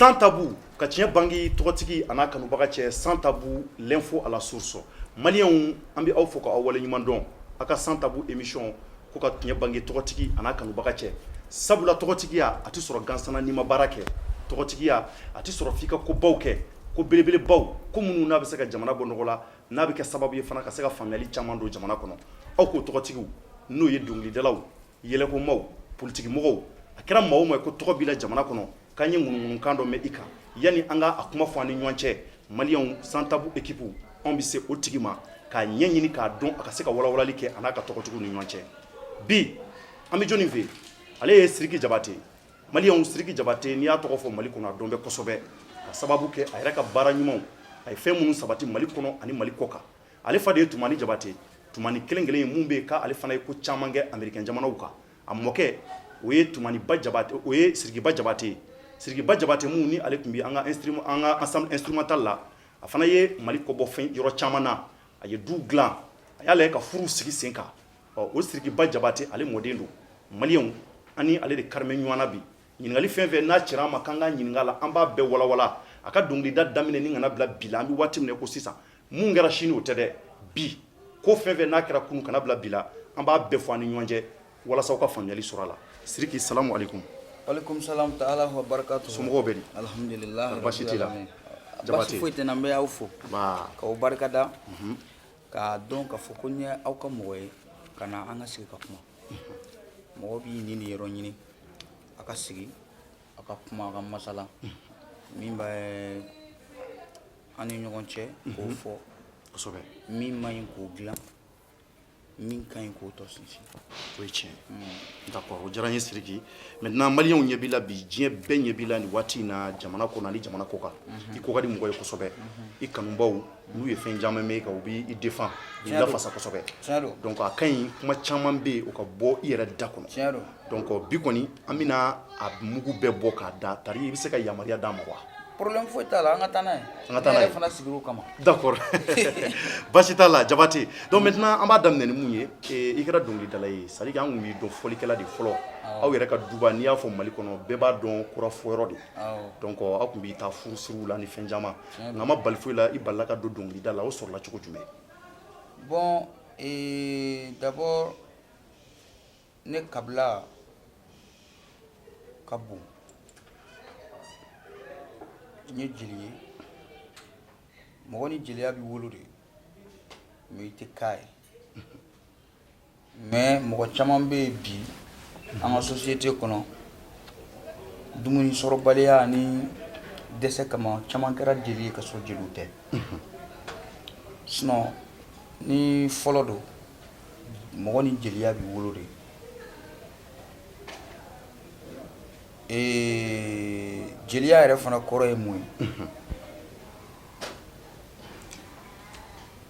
sans tabou ka tiɲɛ bangi tɔgɔtigi a n'a kanubaga cɛ sans tabou l'info à la source maliyɛnw an bɛ aw fo k'aw waleɲuman dɔn a ka sans tabou émission ko ka tiɲɛ bangi tɔgɔtigi a n'a kanubaga cɛ sabula tɔgɔtigiya a tɛ sɔrɔ gansana n'i ma baara kɛ tɔgɔtigiya a tɛ sɔrɔ f'i ka kobaw kɛ ko belebelebaw ko minnu n'a bɛ se ka jamana bɔ nɔgɔ la n'a bɛ kɛ sababu ye fana ka se ka faamuyali caman don jamana kɔnɔ aw k'o tɔgɔtigiw n'o ye dɔnkilidalaw yɛlɛkomaw politikimɔgɔw a kɛra maa o maa ko tɔgɔ b'i la jamana kɔnɔ k'an ye ŋunuŋunukan dɔ mɛn i kan yanni an ka a kuma fɔ an ni ɲɔgɔn cɛ maliyɛnw sans tabou équipe anw bɛ se o tigi ma k'a ɲɛɲini k'a dɔn a ka se ka walawalali kɛ a n'a ka tɔgɔtigiw ni ɲɔgɔn cɛ bi an bɛ jɔnni fɛ yen ale ye Sidiki Jabate maliyɛnw Sidiki Jabate n'i y'a tɔgɔ fɔ Mali kɔnɔ a dɔn bɛ kosɛbɛ ka sababu kɛ a yɛrɛ ka baara ɲumanw a ye fɛn minnu sabati Mali kɔnɔ ani Mali kɔ kan ale fa de ye Tumani Jabate Tumani kelen kelen mun bɛ yen k'ale fana ye ko caman kɛ Américain jamanaw kan a mɔkɛ o ye Tumaniba Jabate o ye Sidikiba Jabate Sidikiba Jabate mun ni ale tun bɛ an ka ensemble instrumental la a fana ye Mali kɔbɔ fɛn yɔrɔ caman na a ye du dilan a y'a lajɛ ka furu sigi sen kan o Sidikiba Jabate ale mɔden don maliyɛnw ani ale de karimɛ ɲɔgɔn na bi ɲininkali fɛn fɛn n'a cɛra an ma k'an ka ɲininka la an b'a bɛɛ walawala a ka dɔnkilida daminɛ ni kana bila bi la an bɛ waati min na ko sisan mun kɛra sini o tɛ dɛ bi ko fɛn fɛn n'a kɛra kunun kana bila bi la an b'a bɛɛ fɔ an ni ɲɔgɔn cɛ walasa aw ka faamuyali sɔrɔ a la Sidiki salamu alaikum. Walaikum salam ta'ala wa barakatuh. Somɔgɔw bɛ di? Alhamdulillah. Basi t'i la? Basi foyi tɛ n na n bɛ aw fo k'aw barikada k'a dɔn k'a fɔ ko n ye aw ka mɔgɔ ye ka na an ka sigi ka kuma mɔgɔ b'i nin ni yɔrɔ ɲini a ka sigi a ka kuma a ka masala min bɛ an ni ɲɔgɔn cɛ k'o fɔ kosɛbɛ min man ɲi k'o dilan min ka ɲi k'o tɔ sinsin o ye tiɲɛ d'accord o diyara n ye Sidiki maintenant maliyɛnw ɲɛ b'i la bi diɲɛ bɛɛ ɲɛ b'i la nin waati in na jamana kɔnɔ ani jamana kɔ kan i ko ka di mɔgɔ ye kosɛbɛ i kanubaw n'u ye fɛn caman mɛn i kan u b'i défend i lafasa kosɛbɛ donc a ka ɲi kuma caman bɛ yen o ka bɔ i yɛrɛ da kɔnɔ donc bi kɔni an bɛna a mugu bɛɛ bɔ k'a da tari i bɛ se ka yamaruya d'a ma wa problème foyi t'a la an ka taa n'a ye an ka taa n'a ye fana sigir'o kama d'accord basi t'a la Jabate donc maintenant an b'a daminɛ ni mun ye i kɛra dɔnkilidala ye c'est à dire an kun b'i dɔn fɔlikɛla de fɔlɔ aw yɛrɛ ka duba n'i y'a fɔ Mali kɔnɔ bɛɛ b'a dɔn kurafɔyɔrɔ de donc aw kun b'i taa furusiriw la ni fɛn caman nka ma bali foyi la i balila ka don dɔnkilida la o sɔrɔla cogo jumɛn bon d'abord ne kabila ka bon n ye jeli ye mɔgɔ ni jeliya bɛ wolo de mais i tɛ k'a ye mais mɔgɔ caman bɛ yen bi an ka société kɔnɔ dumuni sɔrɔbaliya ani dɛsɛ kama caman kɛra jeli ye ka sɔrɔ jeliw tɛ sinon ni fɔlɔ don mɔgɔ ni jeliya bɛ wolo de jeliya yɛrɛ fana kɔrɔ ye mun ye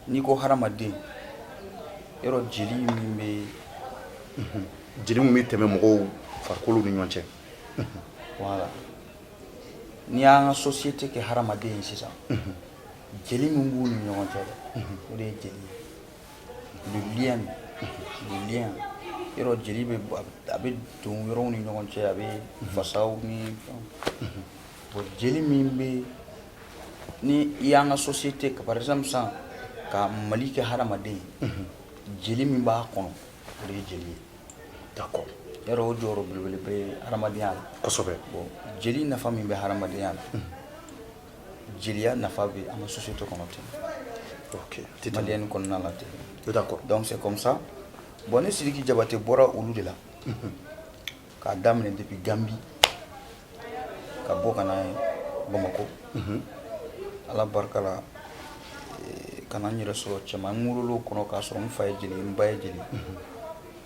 n'i ko hadamaden yɔrɔ jeli min bɛ jeli min bɛ tɛmɛ mɔgɔw farikolo ni ɲɔgɔn cɛ voilà n'i y'an ka société kɛ hadamaden ye sisan jeli min b'u ni ɲɔgɔn cɛ o de ye jeli ye le lien yɔrɔ jeli bɛ a bɛ don yɔrɔw ni ɲɔgɔn cɛ a bɛ fasaw ni bon jeli min bɛ ni i y'an ka société par exemple sisan ka Mali kɛ hadamaden ye jeli min b'a kɔnɔ o de ye jeli ye d'accord yɔrɔ o jɔyɔrɔ belebele bɛ hadamadenya la kosɛbɛ bon jeli nafa min bɛ hadamadenya la jeliya nafa bɛ an ka société kɔnɔ ten maliyɛnni kɔnɔna la ten d'accord donc c'est comme ça bon ne Sidiki Jabate bɔra olu de la k'a daminɛ depuis Gambie ka bɔ ka na Bamako ala barika la ka na n yɛrɛ sɔrɔ cɛman n wolola o kɔnɔ k'a sɔrɔ n fa ye jeli n ba ye jeli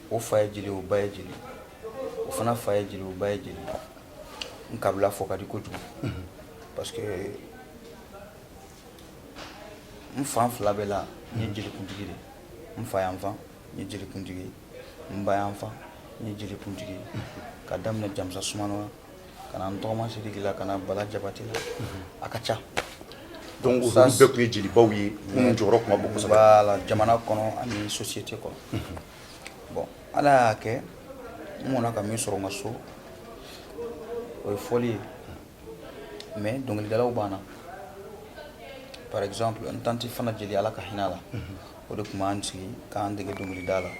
o fa ye jeli o ba ye jeli o fana fa ye jeli o ba ye jeli n kabila fɔ ka di kojugu parce que n fan fila bɛɛ la n ye jelikuntigi de n fa y'an fan n ye jelikuntigi ye n ba y'an fan n ye jelikuntigi ye ka daminɛ Jamusa Sumano ka na n tɔgɔma Sidiki la ka na Bala Jabate la a ka ca donc olu bɛɛ tun ye jelibaw ye minnu jɔyɔrɔ tun ka bon kosɛbɛ voilà jamana kɔnɔ ani société kɔnɔ bon ala y'a kɛ n mɔna ka min sɔrɔ n ka so o ye fɔli ye mais dɔnkilidalaw b'an par exemple n tanti fana jeli ala ka hinɛ la o de tun b'an sigi k'an dege dɔnkilida la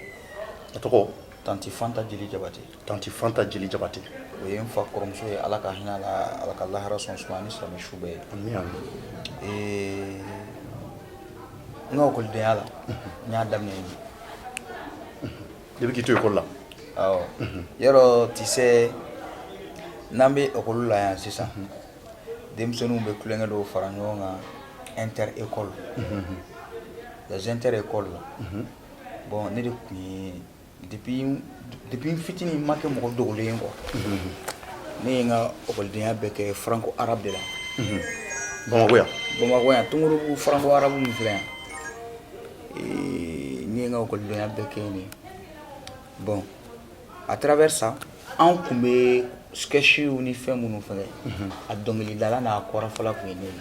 a tɔgɔ tanti fanta jeli jabate tanti fanta jeli jabate o ye n fa kɔrɔmuso ye ala ka hinɛ la ala ka lahara sɔn suma ni silamɛ su bɛɛ ami ami n ka okɔlidenya la n y'a daminɛ yen depuis k'i to école la awɔ yɔrɔ tisɛ n'an bɛ ekɔli la yan sisan denmisɛnninw bɛ kulonkɛ dɔw fara ɲɔgɔn kan inter école les inter école la bon ne de tun ye depuis n fitinin n ma kɛ mɔgɔ dogolen ye quoi ne ye n ka ekɔlidenya bɛɛ kɛ franco arabe de la Bamakɔ yan Bamakɔ yan Tunkurubu franco arabe min filɛ yan ne ye n ka ekɔlidenya bɛɛ kɛ yen de bon à travers ça an kun bɛ sketchiw ni fɛn minnu fɛngɛ a dɔnkilidala n'a kɔrɔfɔla tun ye ne ye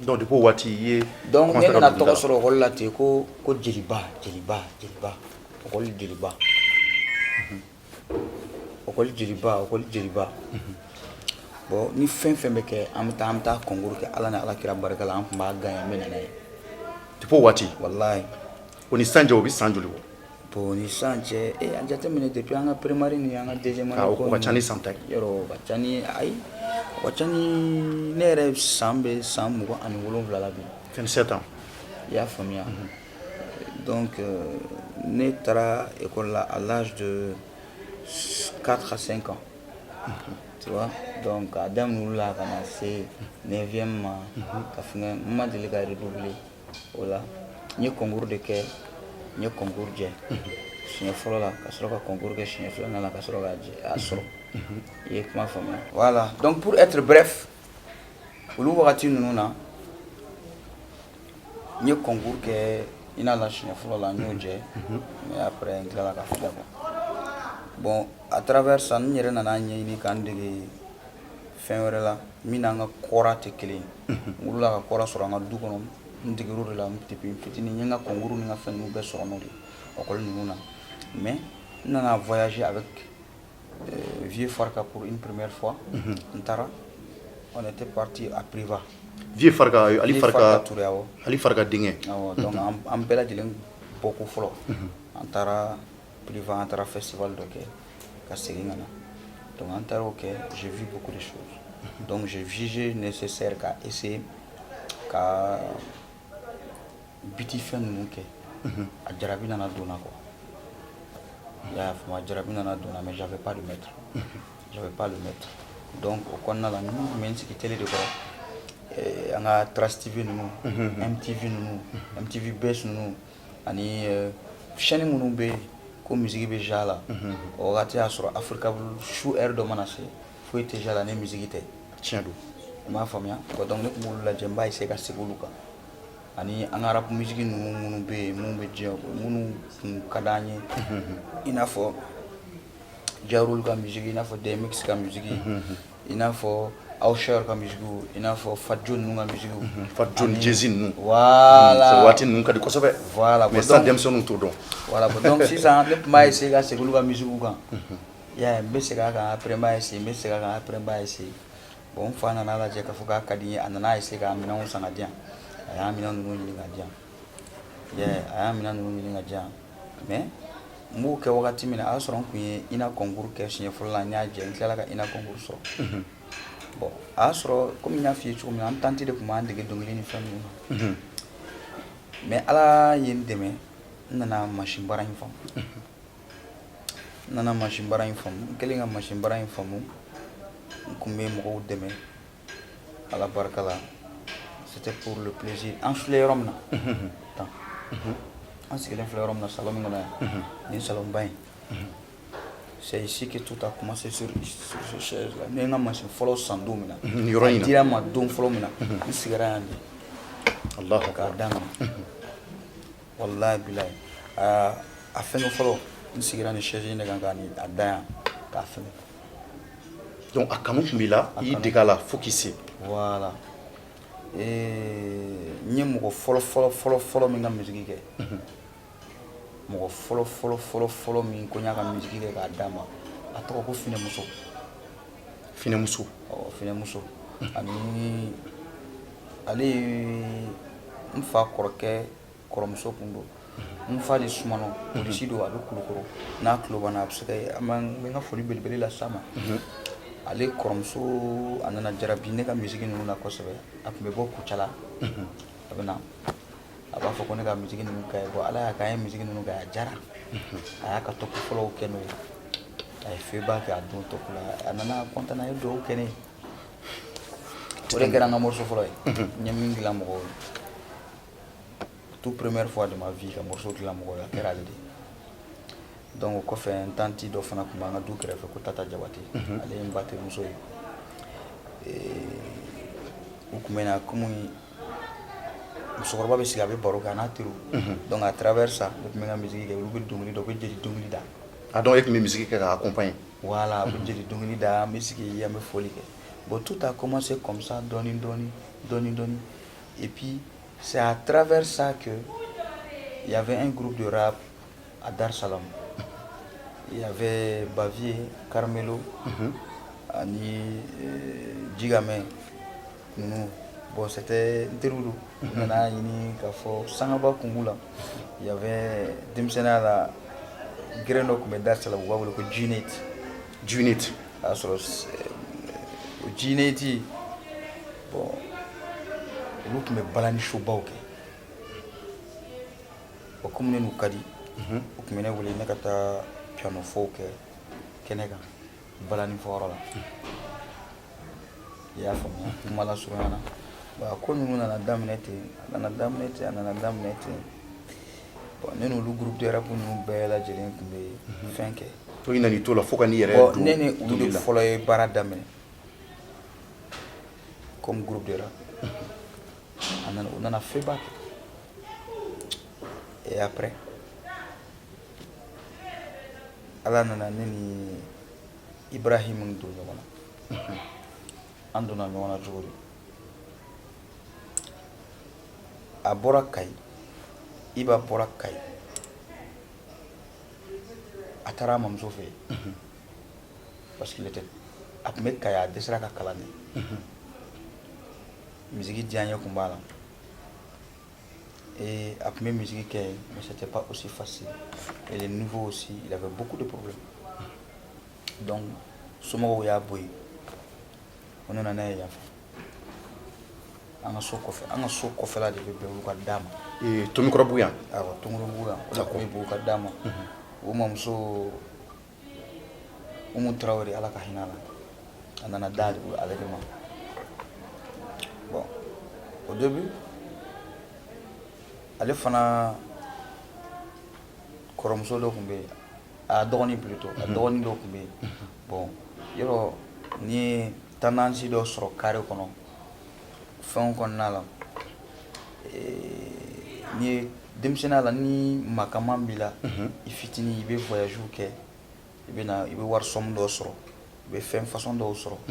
donc depuis o waati i ye donc ne nana tɔgɔ sɔrɔ ekɔli la ten ko jeliba jeliba jeliba ekɔli jeliba ekɔli jeliba ekɔli jeliba bon ni fɛn fɛn bɛ kɛ an bɛ taa concours kɛ ala ni alakira barika la an tun b'a gagner n bɛ nana ye depuis o waati walayi o ni sisan cɛ o bɛ san joli bɔ bon ni sisan cɛ a jateminɛ depuis an ka primaire ni an ka deuxième année o ka ca ni san ta ye yɔrɔ o ka ca ni ayi o ka ca ni ne yɛrɛ san bɛ san 27 la bi 27 ans i y'a faamuya donc ne taara école la à l'âge de 4 à 5 ans tu vois donc a daminɛ olu la ka na se 9e ma ka fɛngɛ n ma deli ka redoubler o la n ye concours de kɛ n ye concours jɛ siɲɛ fɔlɔ la ka sɔrɔ ka concours kɛ siɲɛ filanan la ka sɔrɔ ka jɛ a sɔrɔ i ye kuma faamuya voilà donc pour être bref olu wagati ninnu na n ye concours kɛ i n'a la siɲɛ fɔlɔ la n y'o jɛ mais après n tilala ka fila quoi bon à travers ça n yɛrɛ nana ɲɛɲini k'an dege fɛn wɛrɛ la min n'an ka kɔra tɛ kelen ye n wulila ka kɔra sɔrɔ an ka du kɔnɔ n degero de la depuis fitinin n ye n ka concours ni n ka fɛn ninnu bɛɛ sɔrɔ n'o de ye école ninnu na mais n nana voyager avec Vieux Farka pour une première fois n taara on était parti à Priva Vieux Farka Ali Farka Touré awɔ Ali Farka denkɛ awɔ donc an bɛɛ lajɛlen bɔko fɔlɔ an taara Priva an taara festival dɔ kɛ ka segin ka na donc an taara o kɛ j'ai vu beaucoup de choses donc j'ai jugé nécessaire ka essayer ka biti fɛn ninnu kɛ a jarabi nana donna quoi i y'a faamu a jarabi nana donna mais j'avais pas le maître donc o kɔnɔna la n tun bɛ n sigi télé de kɔrɔ an ka Trace TV ninnu MTV Base ninnu ani chaîne minnu bɛ yen ko musique bɛ ja la o wagati y'a sɔrɔ Africa su heure dɔ mana se foyi tɛ ja la ni musique tɛ tiɲɛ don i m'a faamuya donc ne tun b'olu lajɛ n b'a essayer ka segin olu kan ani an ka rap musique ninnu minnu bɛ yen minnu bɛ diɲɛ minnu kun ka d'an ye i n'a fɔ Jarul ka musique i n'a fɔ DMX ka musique i n'a fɔ Ausher ka musique i n'a fɔ Fat Joe ninnu ka musique Fat Joe Jay-Z ninnu voilà waati ninnu ka di kosɛbɛ voilà mais sisan denmisɛnninw t'o dɔn voilà donc sisan ne tun b'a essayer ka segin olu ka musique kan i y'a ye n bɛ segin a kan après n b'a essayer n bɛ segin a kan après n b'a essayer bon n fa nana lajɛ k'a fɔ k'a ka di n ye a nana essayer ka minɛnw san ka di yan a y'a minɛn ninnu ɲini ka di yan i y'a ye a y'a minɛn ninnu ɲini ka di yan mais n b'o kɛ wagati min na a y'a sɔrɔ n tun ye INA concours kɛ siɲɛ fɔlɔ la n y'a jɛ n tilala ka INA concours sɔrɔ bon a y'a sɔrɔ komi n y'a f'i ye cogo min na an tanti de tun b'an dege dɔnkili ni fɛn ninnu na mais ala ye n dɛmɛ n nana machine baara in faamu n kɛlen ka machine baara in faamu n kun bɛ mɔgɔw dɛmɛ ala barika la c'était pour le plaisir an filɛ yɔrɔ min na tan an sigilen filɛ yɔrɔ min na salon min kɔnɔ yan nin salon ba in c'est ici que tout a commencé sur ce chaise là ne ye n ka machine fɔlɔ san don min na a dira n ma don fɔlɔ min na n sigira yan de k'a daminɛ wallahi bilahi a fɛngɛ fɔlɔ n sigira ni chaise in de kan k'a da yan k'a fɛngɛ donc a kanu tun b'i la i y'i dege a la fo k'i se voilà n ye mɔgɔ fɔlɔ min ka musique kɛ mɔgɔ fɔlɔ min ko n y'a ka musique kɛ k'a d'a ma a tɔgɔ ko Finɛmuso Finɛmuso ani ale n fa kɔrɔkɛ kɔrɔmuso kun don n fa de sumano polisi don a bɛ Kulukoro n'a tulo b'an na a bɛ se ka ye n bɛ n ka foli belebele lase a ma ale kɔrɔmuso a nana jarabi ne ka misiki ninnu na kosɛbɛ a tun bɛ bɔ Kucala a bɛ na a b'a fɔ ko ne ka misiki ninnu ka ɲi bon Ala y'a kɛ an ye misiki ninnu kɛ a diyara a y'a ka top fɔlɔw kɛ n'o ye a ye feba kɛ a don top la a nana content a ye dugawu kɛ ne ye o de kɛra n ka morceau fɔlɔ ye n ye min dilan mɔgɔw ye toute première fois de ma vie ka morceau dilan mɔgɔw ye a kɛra ale de ye donc o kɔfɛ n tanti dɔ fana tun b'an ka du kɛrɛfɛ ko Tata Jabate ale ye n ba terimuso ye u tun bɛ na komi musokɔrɔba bɛ sigi a bɛ baro kɛ a n'a teriw donc à travers ça ne tun bɛ n ka misiki kɛ olu bɛ dɔnkili da u bɛ jeli dɔnkili da a donc e tun bɛ misiki kɛ k'a accompagner voilà u bɛ jeli dɔnkili da an bɛ sigi an bɛ foli kɛ bon tout a commencé comme ça dɔɔni et puis c'est à travers ça que il y avait un groupe de rap à Dar Salam. Il y avait Bavier, Carmelo, Ani, Djigame, Nounou. Bon, c'était Nteroudou. Maintenant, Sangaba Kungula. Il y avait Dimsena, la Greno, comme Dar Salam, ou le Junit. Junit. Alors, Junit, bon, olu tun bɛ balani showbaw kɛ o komi ne n'u ka di u tun bɛ ne wele ne ka taa piano fɔw kɛ kɛnɛ kan balani fɔyɔrɔ la i y'a faamuya kuma lasurunya na bon a ko ninnu nana daminɛ ten bon ne n'olu groupe de rap ninnu bɛɛ lajɛlen tun bɛ fɛn kɛ to i nan'i to la fo ka n'i yɛrɛ don ne ni olu de fɔlɔ ye baara daminɛ comme groupe de rap on en a fait battre. Et après, Allah nana ni Ibrahim ndo nyona. Ando na nyona jori. Abora kai. Iba bora kai. Atara mamzo fe. Parce qu'il était après kaya desra ka kalani. Musique dianya kumbala et après musique mais c'était pas aussi facile et les nouveaux aussi il avait beaucoup de problèmes donc somo ya boy on en a ya anga so kofe la de be ka dama et to micro buya awa to micro buya o ko be ka dama o mamso Traoré ala ka hinala anana dali avec moi. Bon, au début, ale fana kɔrɔmuso dɔ tun bɛ yen a dɔgɔnin plutôt a dɔgɔnin dɔ tun bɛ yen bon yɔrɔ ni ye tendance dɔ sɔrɔ carré kɔnɔ fɛnw kɔnɔna la ni ye denmisɛnninya la ni makaman b'i la i fitinin i bɛ voyage kɛ i bɛ wari somme dɔ sɔrɔ i bɛ fɛn façon dɔw sɔrɔ i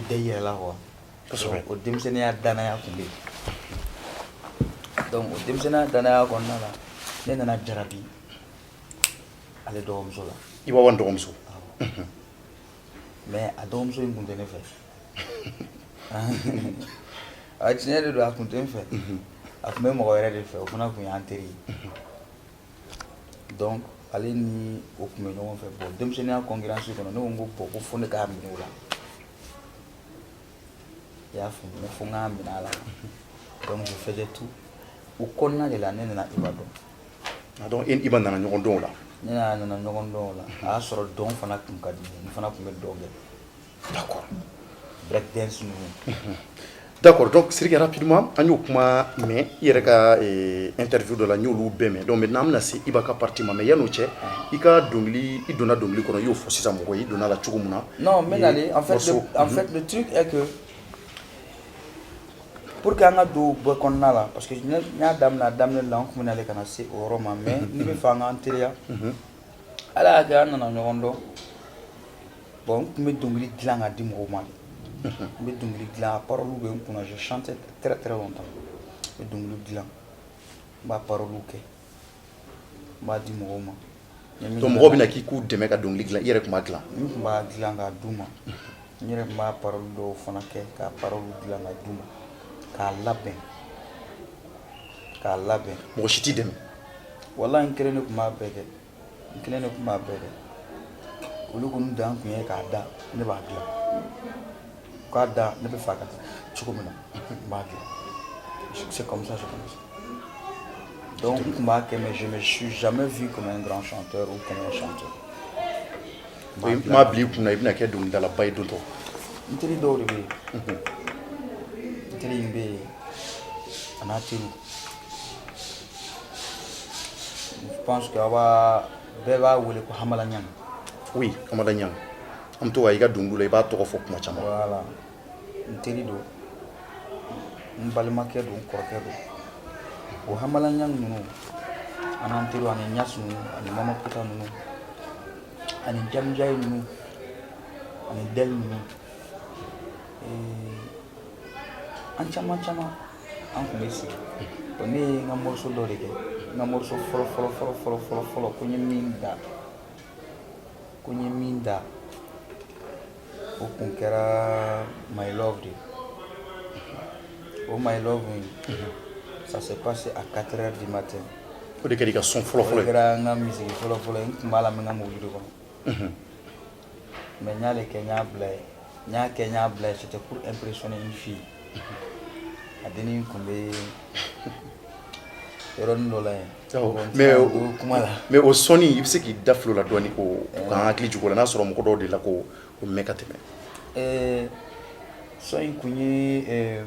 bɛ da i yɛrɛ la quoi. O denmisɛnninya danaya tun bɛ yen donc o denmisɛnninya danaya kɔnɔna la ne nana jarabi ale dɔgɔmuso la i b'a wa dɔgɔmuso mais a dɔgɔmuso in tun tɛ ne fɛ a tiɲɛ de don a tun tɛ n fɛ a tun bɛ mɔgɔ wɛrɛ de fɛ o fana tun y'an teri ye donc ale ni o tun bɛ ɲɔgɔn fɛ bon denmisɛnninya concurrence kɔnɔ ne ko bon ko fo ne k'a minɛ o la il y a fo n k'a minɛ a la donc je faisais tout o kɔnɔna de la ne nana Iba dɔn donc Iba nana ɲɔgɔn dɔn o la ne nana ɲɔgɔn dɔn o la a y'a sɔrɔ dɔn fana tun ka di n fana tun bɛ dɔn kɛ d'accord break dance ninnu d'accord donc Sidiki rapidement an y'o kuma mɛn i yɛrɛ ka interview dɔ la n y'olu bɛɛ mɛn donc maintenant an bɛna se Iba ka partie ma mais yan'o cɛ i ka dɔnkili i donna dɔnkili kɔnɔ i y'o fɔ sisan mɔgɔ ye i donna la cogo min na non n bɛ nalen en fait le truc est que pour que an ka don bɛɛ kɔnɔna la parce que n y'a daminɛ la an tun bɛ nalen ka na se o yɔrɔ ma mais n bɛ fɛ an k'an teliya Ala y'a kɛ an nana ɲɔgɔn dɔn bon n tun bɛ dɔnkili dilan ka di mɔgɔw ma de n bɛ dɔnkili dilan a parole bɛ n kunna je chantais très très longtemps n bɛ dɔnkili dilan n b'a parole kɛ n b'a di mɔgɔw ma donc mɔgɔw bɛna k'i k'u dɛmɛ ka dɔnkili dilan i yɛrɛ tun b'a dilan n tun b'a dilan k'a d'u ma n yɛrɛ b'a parole dɔw fana kɛ k'a parole dilan ka d'u ma k'a labɛn mɔgɔ si t'i dɛmɛ wallahi n kelen de tun b'a bɛɛ kɛ olu ko n dan kun ye k'a da ne b'a dilan k'a da ne bɛ fɛ a ka cogo min na n b'a dilan c'est comme ça. Donc n tun b'a kɛ mais je me suis jamais vu comme un grand chanteur ou comme un chanteur. i m'a bila i kunna i bɛna kɛ dɔnkilidalaba ye don tɔ n teri dɔw de bɛ yen n teri in bɛ yen a n'a teriw je pense que bɛɛ b'a wele ko Hamala Ɲang. oui Hamala Ɲang an bɛ to ka i ka dɔnkiliw la i b'a tɔgɔ fɔ kuma caman voilà n teri don n balimakɛ don n kɔrɔkɛ don o Hamala Ɲang ninnu an'an teriw ani Ɲas ninnu ani Mama Kuta ninnu ani Jamjaye ninnu ani Del ninnu an caman an tun bɛ sigi ne ye n ka morceau dɔ de kɛ n ka morceau fɔlɔ ko n ye min da o kun kɛra My Love de o My Love in ça s'est passé à 4h du matin o de kɛra i ka son fɔlɔ o kɛra n ka misiri fɔlɔ n tun b'a lamɛn n ka mobili de kɔnɔ mais n y'ale kɛ n y'a bila ye c'était pour impressionner une fille a dennin kun bɛ yɔrɔnin dɔ la yen mais o sɔnni i bɛ se k'i da filo la dɔɔni ko k'an hakili jig'o la n'a sɔrɔ mɔgɔ dɔw de la ko o mɛn ka tɛmɛ sɔn in kun ye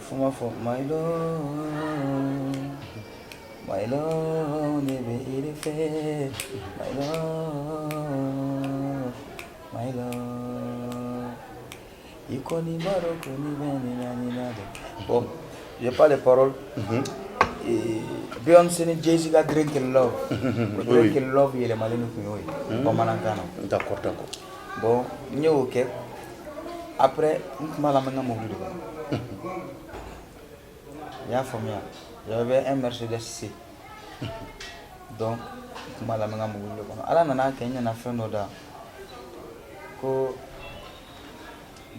fo n b'a fɔ my love ne bɛ e de fɛ my love i kɔni b'a dɔn ko ni bɛ nin na dɛ bon j'ai pas les paroles Beyoncé ni Jay-Z ka Drink in Love Drink in Love yɛlɛmalen de kun y'o ye bamanankan na d'accord bon n y'o kɛ après n tun b'a lamɛn n ka mobili de kɔnɔ i y'a faamuya j'avais un Mercedes C donc n tun b'a lamɛn n ka mobili de kɔnɔ ala nana kɛ n ɲɛna fɛn dɔ da ko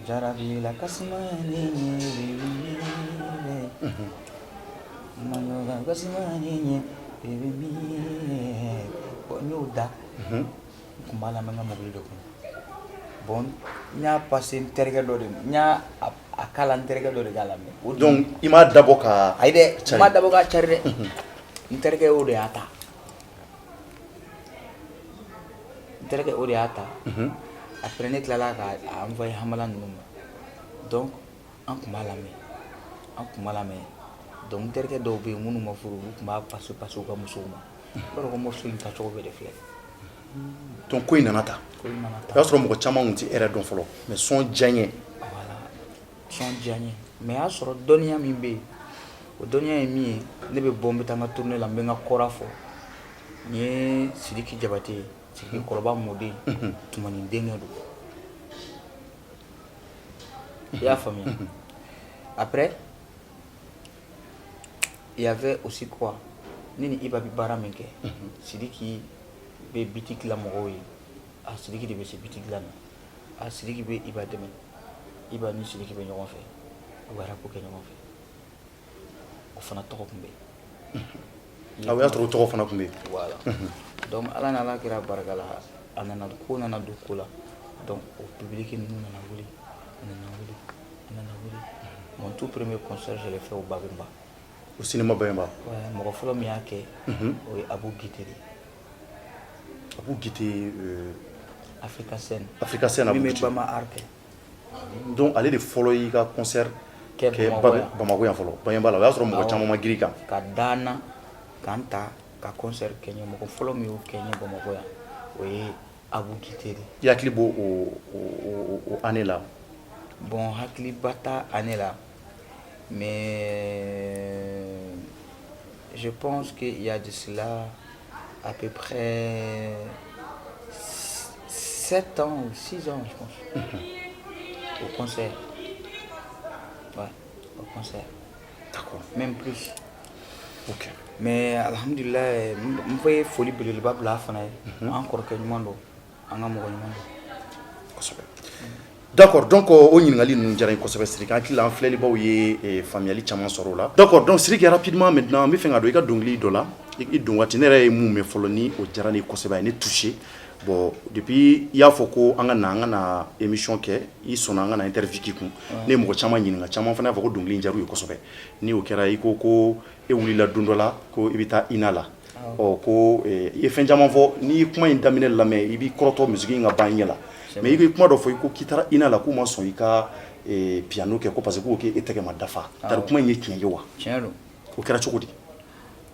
jarabi la kasimani Manoga kasimani baby me bon n y'o da n tun b'a lamɛn n ka mobili de kɔnɔ bon n y'a passé n terikɛ dɔ de n y'a kala n terikɛ dɔ de k'a lamɛn donc i m'a dabɔ ka ayi dɛ n m'a dabɔ k'a cari dɛ n terikɛ o de y'a ta après ne tilala k'a envoyé Hamala ninnu ma donc an tun b'a lamɛn donc n terikɛ dɔw bɛ yen minnu ma furu olu tun b'a passer u ka musow ma i b'a dɔn ko morceau in tacogo bɛ de filɛ donc ko in nana ta o y'a sɔrɔ mɔgɔ caman tun tɛ hɛrɛ dɔn fɔlɔ mais son diya n ye voilà son diya n ye mais y'a sɔrɔ dɔnniya min bɛ yen o dɔnniya ye min ye ne bɛ bɔ n bɛ taa n ka tournée la n bɛ n ka kɔra fɔ n ye Sidiki Jabate ye Sidiki kɔrɔba mɔden Tumani denkɛ don i y'a faamuya après il y avait aussi quoi ne ni Iba bɛ baara min kɛ Sidiki bɛ biti dilan mɔgɔw ye Sidiki de bɛ se biti dilan na Sidiki bɛ Iba dɛmɛ Iba ni Sidiki bɛ ɲɔgɔn fɛ u bɛ rap kɛ ɲɔgɔn fɛ o fana tɔgɔ tun bɛ yen o y'a sɔrɔ o tɔgɔ fana tun bɛ yen voilà donc ala n'ala kɛra barika la a nana ko nana don ko la donc o public ninnu nana wuli mon tout premier concert je l'ai fait au Babemba au cinéma Babemba ouais mɔgɔ fɔlɔ min y'a kɛ o ye Abu Gite de Abu Gite Africa Scène Abu min Gite bɛ Bama Art kɛ donc ale de fɔlɔ y'i ka concert kɛ Bamako yan fɔlɔ Babemba la o y'a sɔrɔ mɔgɔ caman ma girin kan ka daana k'an ta ka concert kɛ n ye mɔgɔ fɔlɔ min y'o kɛ n ye Bamako yan o ye Abu Gite de i hakili b'o o année la bon hakiliba t'a année la mais je pense qu'il y a de cela à peu près 7 ans ou 6 ans, je pense, au concert. Ouais, au concert. D'accord. Même plus. Ok. Mais alhamdulillah, je fais folie belebeleba bila fana ye. An kɔrɔkɛ ɲuman don. an ka mɔgɔ ɲuman kosɛbɛ d'accord donc o ɲininkali ninnu diyara n ye kosɛbɛ Sidiki an hakili la an filɛlibaw ye faamuyali caman sɔrɔ o la d'accord donc Sidiki rapidement maintenant n bɛ fɛ ka don i ka dɔnkili dɔ la i don waati ne yɛrɛ ye mun mɛn fɔlɔ ni o diyara ne ye kosɛbɛ a ye ne touché bon depuis i y'a fɔ ko an ka na émission kɛ i sɔnna an ka na interview k'i kun ne ye mɔgɔ caman ɲininka caman fana y'a fɔ ko dɔnkili in diyara u ye kosɛbɛ ni o kɛra i ko e wulila don dɔ la ko i bɛ taa INA la ko i ye fɛn caman fɔ n'i ye kuma in daminɛ lamɛn i b'i kɔrɔtɔ musique in ka ban ɲɛ la mais i bɛ kuma dɔ fɔ i ko k'i taara INA la k'u ma sɔn i ka piano kɛ ko parce que k'o k'e tɛgɛ ma dafa tari kuma in ye tiɲɛ ye wa tiɲɛ don o kɛra cogo di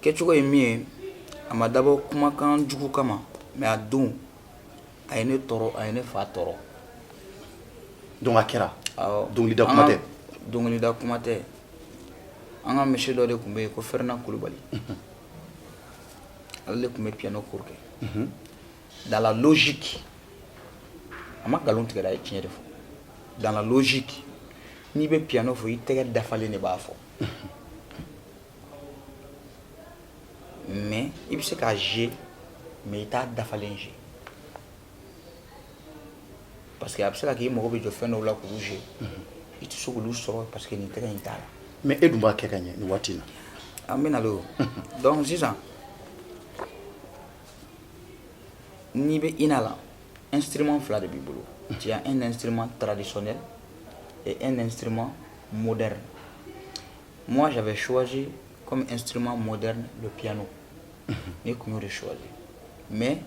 kɛcogo ye min ye a ma dabɔ kumakan jugu kama mais a don a ye ne tɔɔrɔ a ye ne fa tɔɔrɔ donc a kɛra dɔnkilida kuma tɛ dɔnkilida kuma tɛ an ka monsieur dɔ de tun bɛ yen ko Fɛrɛna Kulubali ale de tun bɛ piano cours kɛ dans la logique a ma nkalon tigɛ dɛ a ye tiɲɛ de fɔ dans la logique n'i bɛ piano fɔ i tɛgɛ dafalen de b'a fɔ mais i bɛ se k'a jouer mais i t'a dafalen jouer parce que a bɛ se ka kɛ i mago bɛ jɔ fɛn dɔw la k'olu jouer i tɛ se k'olu sɔrɔ parce que nin tɛgɛ in t'a la mais e dun b'a kɛ ka ɲɛ nin waati in na an bɛ nalen o donc sisan n'i bɛ INA la instrument fila de b'i bolo tu as un instrument traditionnel et un instrument moderne moi j'avais choisi comme instrument moderne le piano ne tun y'o de choisi mais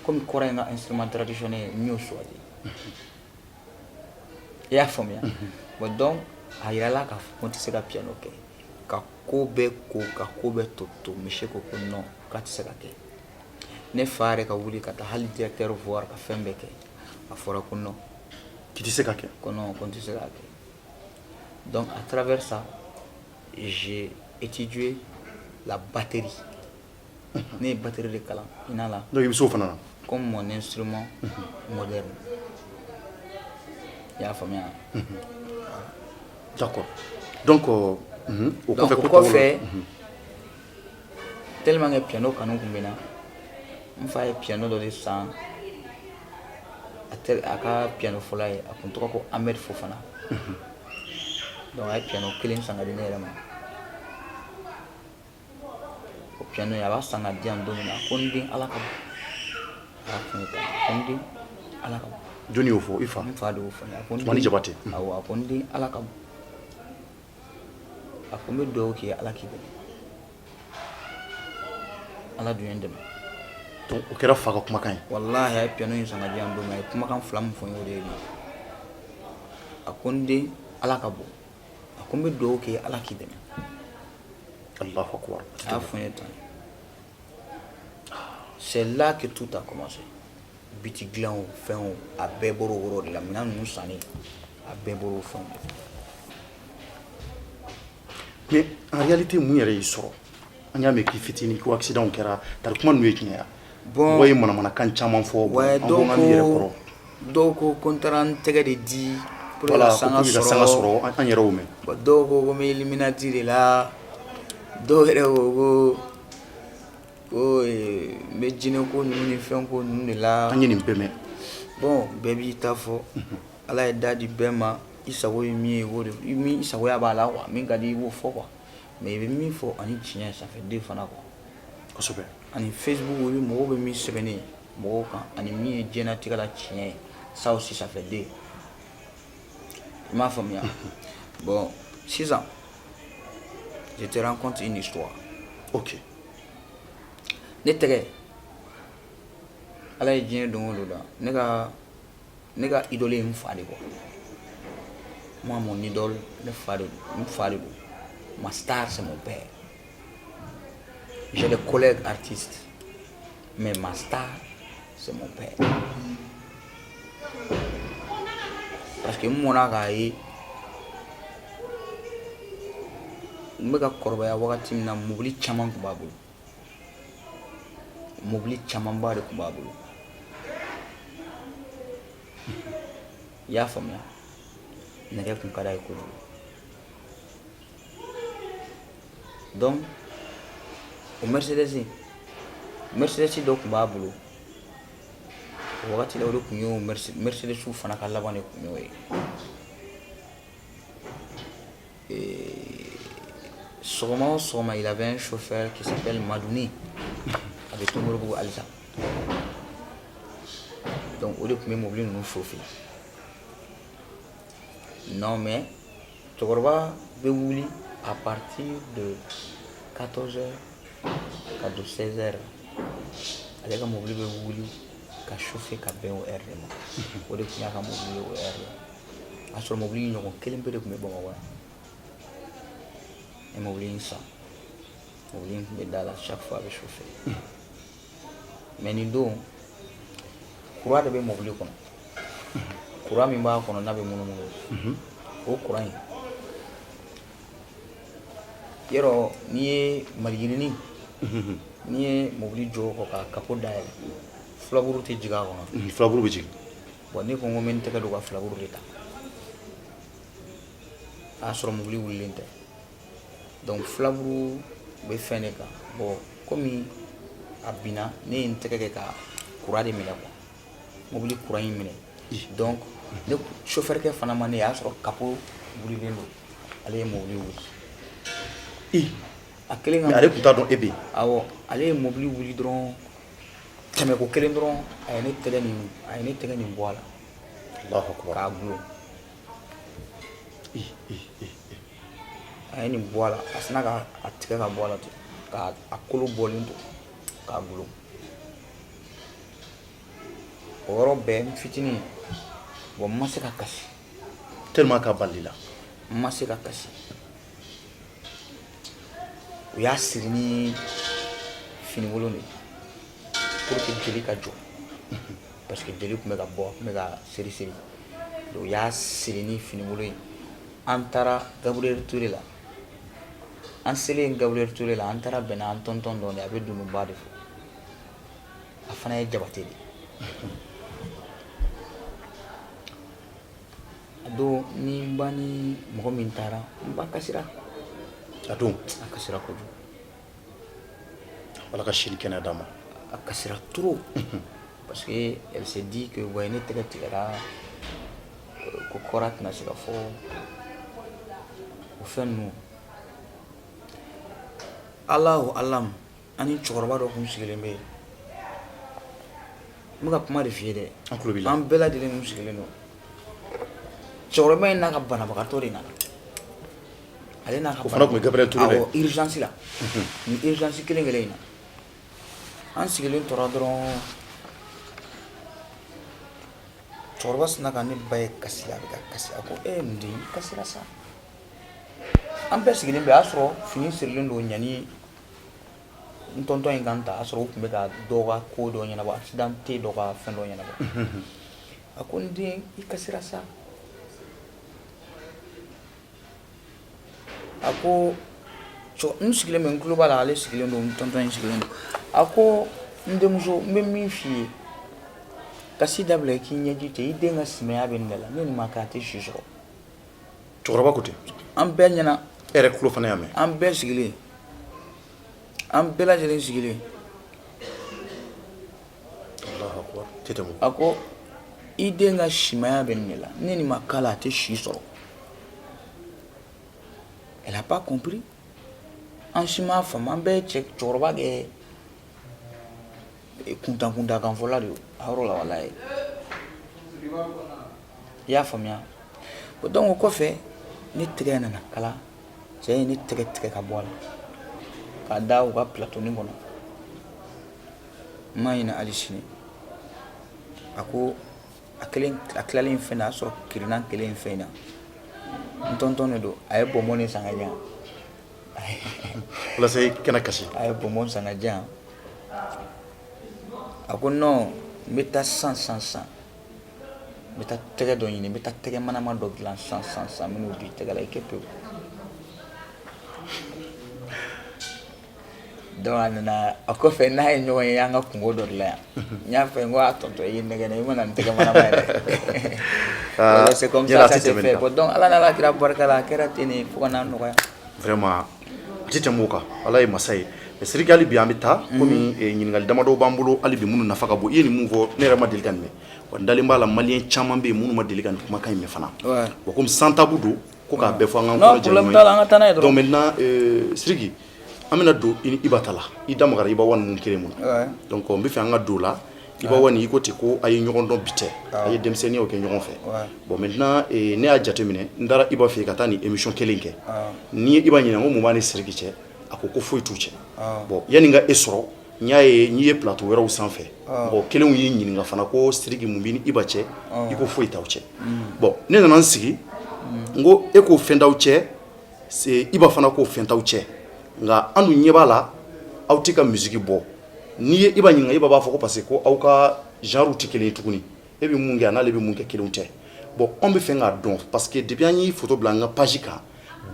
comme kɔrɔ ye n ka instrument traditionnel n y'o choisi i y'a faamuya bon donc a yirala k'a fɔ ko n tɛ se ka piano kɛ ka ko bɛɛ ko ka ko bɛɛ to monsieur ko ko non k'a tɛ se ka kɛ ne fa yɛrɛ ka wuli ka taa hali directeur voir ka fɛn bɛɛ kɛ a fɔra ko non k'i tɛ se ka kɛ ko non ko n tɛ se k'a kɛ donc à travers ça j'ai étudié la batterie ne ye batterie de kalan INA la donc i bɛ se o fana na comme mon instrument moderne i y'a faamuya d'accord donc o kɔfɛ tellement que piano kanu tun bɛ n na n fa ye piano dɔ de san a ka piano fɔlɔ ye a tun tɔgɔ ko Ahmed Fofana donc a ye piano kelen san ka di ne yɛrɛ ma o piano a b'a san ka di yan don min na ko n den Ala ka bon a y'a fɔ ne ta ko n den Ala ka bon jɔnni y'o fɔ i fa n fa de y'o fɔ ne ye a ko n Tumani Jabate awɔ a ko n den Ala ka bon a ko n bɛ dugawu k'i ye Ala k'i dɛmɛ Ala dun ye n dɛmɛ donc o kɛra fa ka kumakan ye wallahi a ye piano in san ka di yan don min a ye kumakan fila min fɔ n ye o de ye nin ye a ko n den Ala ka bon a ko n bɛ dugawu k'i ye Ala k'i dɛmɛ Allahu akbar a y'a fɔ n ye tan c'est là que tout a commencé biti dilan o fɛn o a bɛɛ bɔra o yɔrɔ de la minɛn ninnu sanni a bɛɛ bɔra o fɛnw de la mais en réalité mun yɛrɛ y'i sɔrɔ an y'a mɛn k'i fitinin ko accident kɛra tari kuma ninnu ye tiɲɛ ya bon mɔgɔ ye manamanakan caman fɔ ouais an b'an yɛrɛ kɔrɔ dɔw ko n taara n tɛgɛ de di pour voilà que ka sanga sɔrɔ an yɛrɛ y'o mɛn bon dɔw ko n bɛ Illuminati de la dɔw yɛrɛ ko n bɛ jinɛ ko ninnu ni fɛn ko ninnu de la an ye nin bɛɛ mɛn bon bɛɛ b'i ta fɔ Ala ye da di bɛɛ ma i sago ye min ye o de i sagoya b'a la quoi min ka di i b'o fɔ quoi mais i bɛ min fɔ ani tiɲɛ ça fait deux fana quoi kosɛbɛ ani Facebook i bɛ mɔgɔw bɛ min sɛbɛnnen mɔgɔw kan ani min ye diɲɛlatigɛ la tiɲɛ ye ça aussi ça fait deux i m'a faamuya bon sisan je te raconte une histoire ok ne tɛgɛ Ala ye diɲɛ don o don da ne ka idole ye n fa de quoi moi mon idole ne fa de don ma star c'est mon père j'ai des collègues artistes mais ma star c'est mon père parce que n mɔna k'a ye n bɛ ka kɔrɔbaya wagati min na mobili caman tun b'a bolo mobili camanba de tun b'a bolo i y'a faamuya nɛgɛ tun ka d'a ye kojugu donc o Mercedes dɔ tun b'a bolo wagati la o de kun y'o Mercedes fana ka laban de kun y'o ye sɔgɔma o sɔgɔma il avait un chauffeur qui s'appelle Madouni a bɛ Tomorobugu halisa donc o de kun bɛ mobili ninnu chauffer non mais cɛkɔrɔba bɛ wuli à partir de 14h ka don 16h ale ka mobili bɛ wuli ka chauffer ka bɛn o heure de ma o de kun y'a ka mobili ye o heure la a sɔrɔ mobili ɲɔgɔn kelen pe de kun bɛ Bamakɔ yan et mobili in san mobili in kun bɛ da la chaque fois a bɛ chauffer mais nin don courant de bɛ mobili kɔnɔ courant min b'a kɔnɔ n'a bɛ munumunu o courant in yɔrɔ n'i ye maliyirini n'i ye mobili jɔ kɔ ka capot dayɛlɛ filaburu tɛ jigin a kɔnɔ filaburu bɛ jigin bon ne ko n ko n bɛ n tɛgɛ don ka filaburu de ta a y'a sɔrɔ mobili wulilen tɛ donc filaburu bɛ fɛn de kan bon komi a binna ne ye n tɛgɛ kɛ ka courant de minɛ quoi mobili courant in minɛ donc ne chauffeur kɛ fana ma ne y'a sɔrɔ capot wulilen don ale ye mobili wuli a kelen ka ale tun t'a dɔn e bɛ yen awɔ ale ye mobili wuli dɔrɔn tɛmɛko kelen dɔrɔn a ye ne tɛgɛ nin bɔ a la Allahu Akbar k'a gulon a ye nin bɔ a la a sina ka a tigɛ ka bɔ a la ten k'a kolo bɔlen to k'a gulon o yɔrɔ bɛɛ n fitinin bon n ma se ka kasi tellement k'a balila n ma se ka kasi u y'a siri ni finikolon de pour que jeli ka jɔ parce que jeli tun bɛ ka bɔ tun bɛ ka seri donc u y'a siri ni finikolon ye an taara Gabriel Touré la an selen Gabriel Touré la an taara bɛnna an tonton dɔ de a bɛ Dununba de fɔ a fana ye Jabate de a don ni n ba ni mɔgɔ min taara n ba kasira a don a kasira kojugu ala ka sini kɛnɛ d'a ma a kasira trop parce que elle s'est dit que ouais ne tɛgɛ tigɛra ko kɔra tɛna se ka fɔ o fɛn ninnu Allahu alam ani cɛkɔrɔba dɔ kun sigilen bɛ yen n bɛ ka kuma de f'i ye dɛ an tulo b'i la an bɛɛ lajɛlen kun sigilen don cɛkɔrɔba in n'a ka banabagatɔ de nana ale n'a ka o fana tun bɛ Gabriel Touré awɔ urgence la ni urgence kelen in na an sigilen tora dɔrɔn cɛkɔrɔba sina ka ne ba ye kasi a bɛ ka kasi a ko nin den i kasira sa an bɛɛ sigilen bɛ a y'a sɔrɔ fini sirilen don ɲani n tɔntɔn in kan ta a y'a sɔrɔ u tun bɛ ka dɔ ka ko dɔ ɲɛnabɔ accident tɛ dɔ ka fɛn dɔ ɲɛnabɔ a ko n den i kasira sa a ko n sigilen bɛ n tulo b'a la ale sigilen don n tɔntɔn in sigilen don a ko n denmuso n bɛ min f'i ye kasi dabila i k'i ɲɛji cɛ i den ka simaya bɛ nin de la ne nin ma kɛ a tɛ si sɔrɔ cɛkɔrɔba ko ten an bɛɛ ɲɛna e yɛrɛ tulo fana y'a mɛn an bɛɛ sigilen an bɛɛ lajɛlen sigilen Allahu Akbar tɛ tɛmɛ a ko i den ka simaya bɛ nin de la ne nin ma k'a la a tɛ si sɔrɔ elle a pas compris an si m'a faamu an bɛɛ cɛkɔrɔba kɛ kuntakuntakanfɔla de ye a yɔrɔ la walayi i y'a faamuya donc o kɔfɛ ne tɛgɛ nana kala cɛ ye ne tɛgɛ tigɛ ka bɔ a la k'a da u ka plateaunin kɔnɔ n m'a ɲinɛ hali sini a ko a tilalen fɛn na a y'a sɔrɔ kirina kelen fɛn na n tɔntɔn de don a ye bɔnbɔn ni san ka diyan walasa i kana kasi a ye bɔnbɔn san ka diyan a ko non n bɛ taa sisan n bɛ taa tɛgɛ dɔ ɲini n bɛ taa tɛgɛ manama dɔ dilan sisan n bɛ n'o di tɛgɛ la i kɛ pewu donc a nana a kɔfɛ n'a ye ɲɔgɔn ye an ka kungo dɔ de la yan n y'a fɛ n ko a tɔntɔn i ye nɛgɛ i mana nin tɛgɛ manama ye dɛ c'est comme ça ça s'est fait bon donc ala n'ala kira barika la a kɛra ten de fo ka n'a nɔgɔya vraiment a tɛ tɛmɛ o kan ala ye masa ye siriki hali bi an bɛ taa komi ɲininkali damadɔ b'an bolo hali bi minnu nafa ka bon i ye nin mun fɔ ne yɛrɛ ma deli ka nin mɛn wa n dalen b'a la maliyɛn caman bɛ yen minnu ma deli ka nin kumakan in mɛn fana bon komi sans tabou don ko k'a bɛɛ fɔ an ka kɔnɔ jɛ ɲɔgɔn ye donc maintenant siriki an bɛna don i ni Iba ta la i da magara Iba One ninnu kelen mun na donc n bɛ fɛ an ka don o la Iba One i ko ten ko a ye ɲɔgɔn dɔn bi tɛ a ye denmisɛnninyaw kɛ ɲɔgɔn fɛ bon maintenant ne y'a jateminɛ n taara Iba fɛ yen ka taa nin émission kelen kɛ ni ye Iba ɲininka ko mun b'a ni Siriki cɛ a ko foyi t'u cɛ bon yanni n ka e sɔrɔ n y'a ye n'i ye plateau wɛrɛw sanfɛ mɔgɔ kelenw y'i ɲininka fana ko Siriki mun b'i ni Iba cɛ i ko foyi t'aw cɛ bon ne nana n sigi n ko e k'o fɛn t'aw cɛ Iba fana k'o fɛn t'aw cɛ nka an dun ɲɛ b'a la aw tɛ ka musique bɔ n'i ye Iba ɲininka Iba b'a fɔ ko parce que ko aw ka genre tɛ kelen ye tuguni e bɛ mun kɛ a n'ale bɛ mun kɛ kelenw tɛ bon an bɛ fɛ k'a dɔn parce que depuis an ye photo bila an ka page kan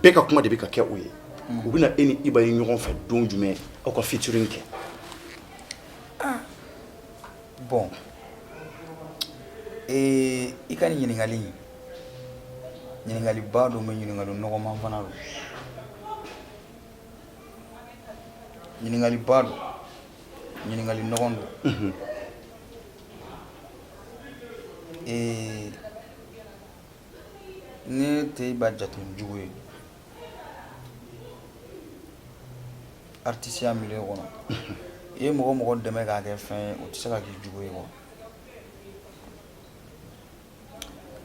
bɛɛ ka kuma de bɛ ka kɛ o ye u bɛna e ni Iba ye ɲɔgɔn fɛ don jumɛn aw ka featuring kɛ bon i ka nin ɲininkali ba don mɛ ɲininkali nɔgɔman fana don ɲininkali ba don ɲininkali nɔgɔn don ne tɛ Iba jate jugu ye artiste ya milieu kɔnɔ i ye mɔgɔ mɔgɔ dɛmɛ k'a kɛ fɛn o tɛ se ka k'i jugu ye quoi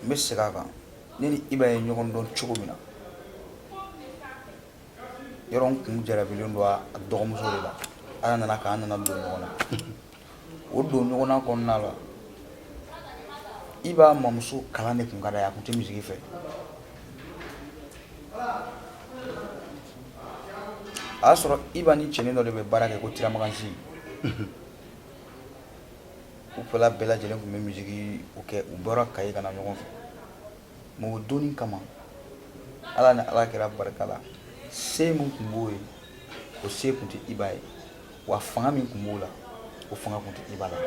n bɛ segin a kan ne ni Iba ye ɲɔgɔn dɔn cogo min na yɔrɔ n kun jarabilen don a dɔgɔmuso de la ala nana k'an nana don ɲɔgɔn na o don ɲɔgɔn na kɔnɔna la Iba mamuso kalan de kun ka d'a ye a kun tɛ musique fɛ a y'a sɔrɔ Iba ni cɛnin dɔ de bɛ baara kɛ ko Tiramagansi u fila bɛɛ lajɛlen tun bɛ musique o kɛ u bɔra Kayi ka na ɲɔgɔn fɛ mais o donni kama ala ni ala kɛra barika la se min tun b'o ye o se tun tɛ Iba ye wa fanga min tun b'o la o fanga tun tɛ Iba la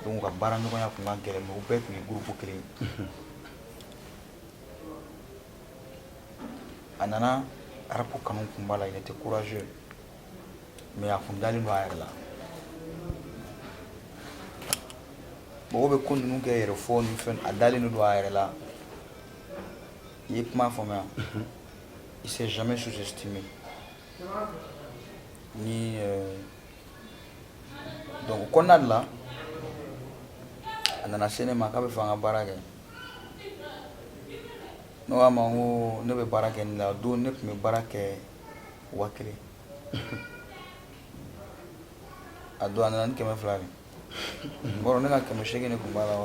donc u ka baara ɲɔgɔnya tun ka gɛlɛn mais u bɛɛ tun ye groupe kelen ye a nana rap kanu tun b'a la il était courageux mais a kun dalen don a yɛrɛ la mɔgɔw bɛ ko ninnu kɛ yɛrɛ fɔ ni fɛn a dalen don a yɛrɛ la i ye kuma faamuya il s'est jamais sous-estimé ni donc o kɔnɔna de la a nana se ne ma k'a bɛ fɛ an ka baara kɛ ne k'a ma ko ne bɛ baara kɛ nin la don ne tun bɛ baara kɛ 1000 a don a nana ni 200 de bɔrɔ ne ka 800 ne tun b'a la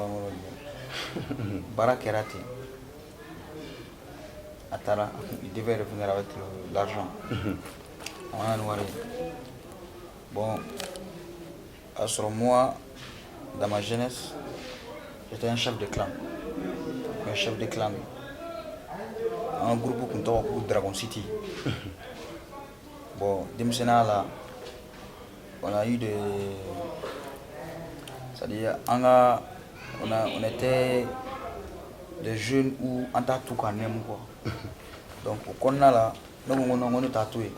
baara kɛra ten a taara il devait revenir avec l'argent a mana ni wari bon a sɔrɔ moi dans ma jeunesse j'étais un chef de clan un groupe kun tɔgɔ ko Dragon City bon denmisɛnninya la on a eu des c'est-à-dire on était des jeunes où an t'a tout k'a nɛmu quoi donc o kɔnɔna la ne ko non ko ne t'a to yen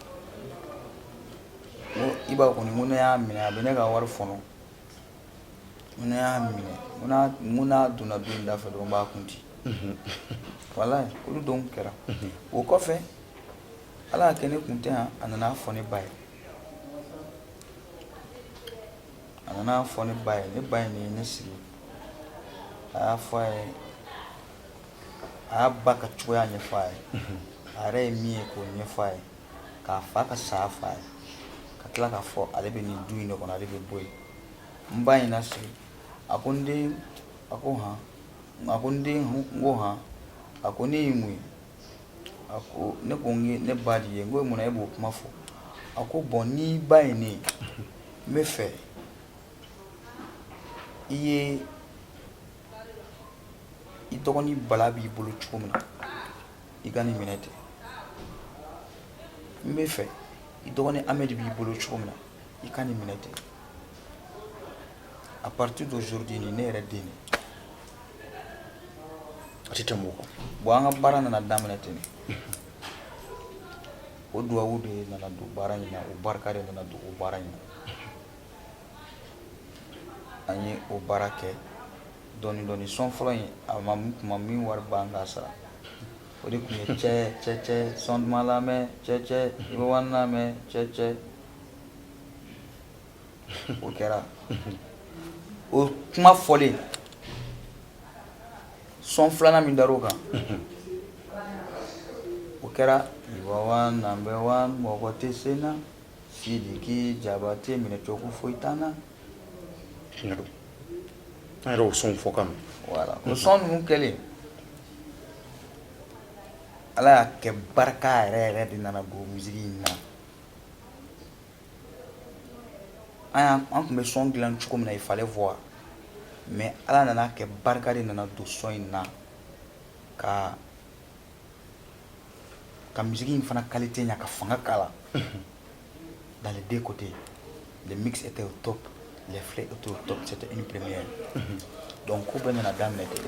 ko Iba kɔni ko ne y'a minɛ a bɛ ne ka wari fɔnɔ ko ne y'a minɛ ko n'a donna don in da fɛ dɔrɔn n b'a kun di walayi olu don kɛra o kɔfɛ ala y'a kɛ ne kun tɛ yan a nana fɔ ne ba ye ne ba ye ne sigi a y'a fɔ a ye a y'a ba ka cogoya ɲɛfɔ a ye a yɛrɛ ye min ye k'o ɲɛfɔ a ye k'a fa ka saya fɔ a ye ka tila k'a fɔ ale bɛ nin du in de kɔnɔ ale bɛ bɔ yen n ba in na sigi a ko n den a ko han a ko n den n ko han a ko ne ye mun ye a ko ne ko ne ba de ye n ko mun na e b'o kuma fɔ a ko bon ni ba ye ne ye n bɛ fɛ i ye i dɔgɔnin Bala b'i bolo cogo min na i ka nin minɛ ten n bɛ fɛ i dɔgɔnin Ahmed b'i bolo cogo min na i ka nin minɛ ten à partir d'aujourd'hui ni ne yɛrɛ den a tɛ tɛmɛ o kan bon an ka baara nana daminɛ ten o duwawu de nana don baara in na o barika de nana don o baara in na an ye o baara kɛ dɔɔni dɔɔni sɔn fɔlɔ in a ma tun ma min wari b'an k'a sara o de tun ye cɛ sɔn duman lamɛn cɛ i bɛ wari lamɛn cɛ o kɛra o kuma fɔlen sɔn filanan min dar'o kan o kɛra Iwawan number one mɔgɔ tɛ se na Sidiki Jabate minɛ cogo foyi t'an na an yɛrɛ o sɔn fɔ kan voilà o sɔn ninnu kɛlen Ala y'a kɛ barika yɛrɛ de nana don musique in na an tun bɛ sɔn dilan cogo min na il fallait voir mais Ala nana kɛ barika de nana don sɔn in na ka musique in fana qualité ɲa ka fanga k'a la dans les deux côtés le mix était au top les fleurs étaient au top c'était une première donc ko bɛɛ nana daminɛ ten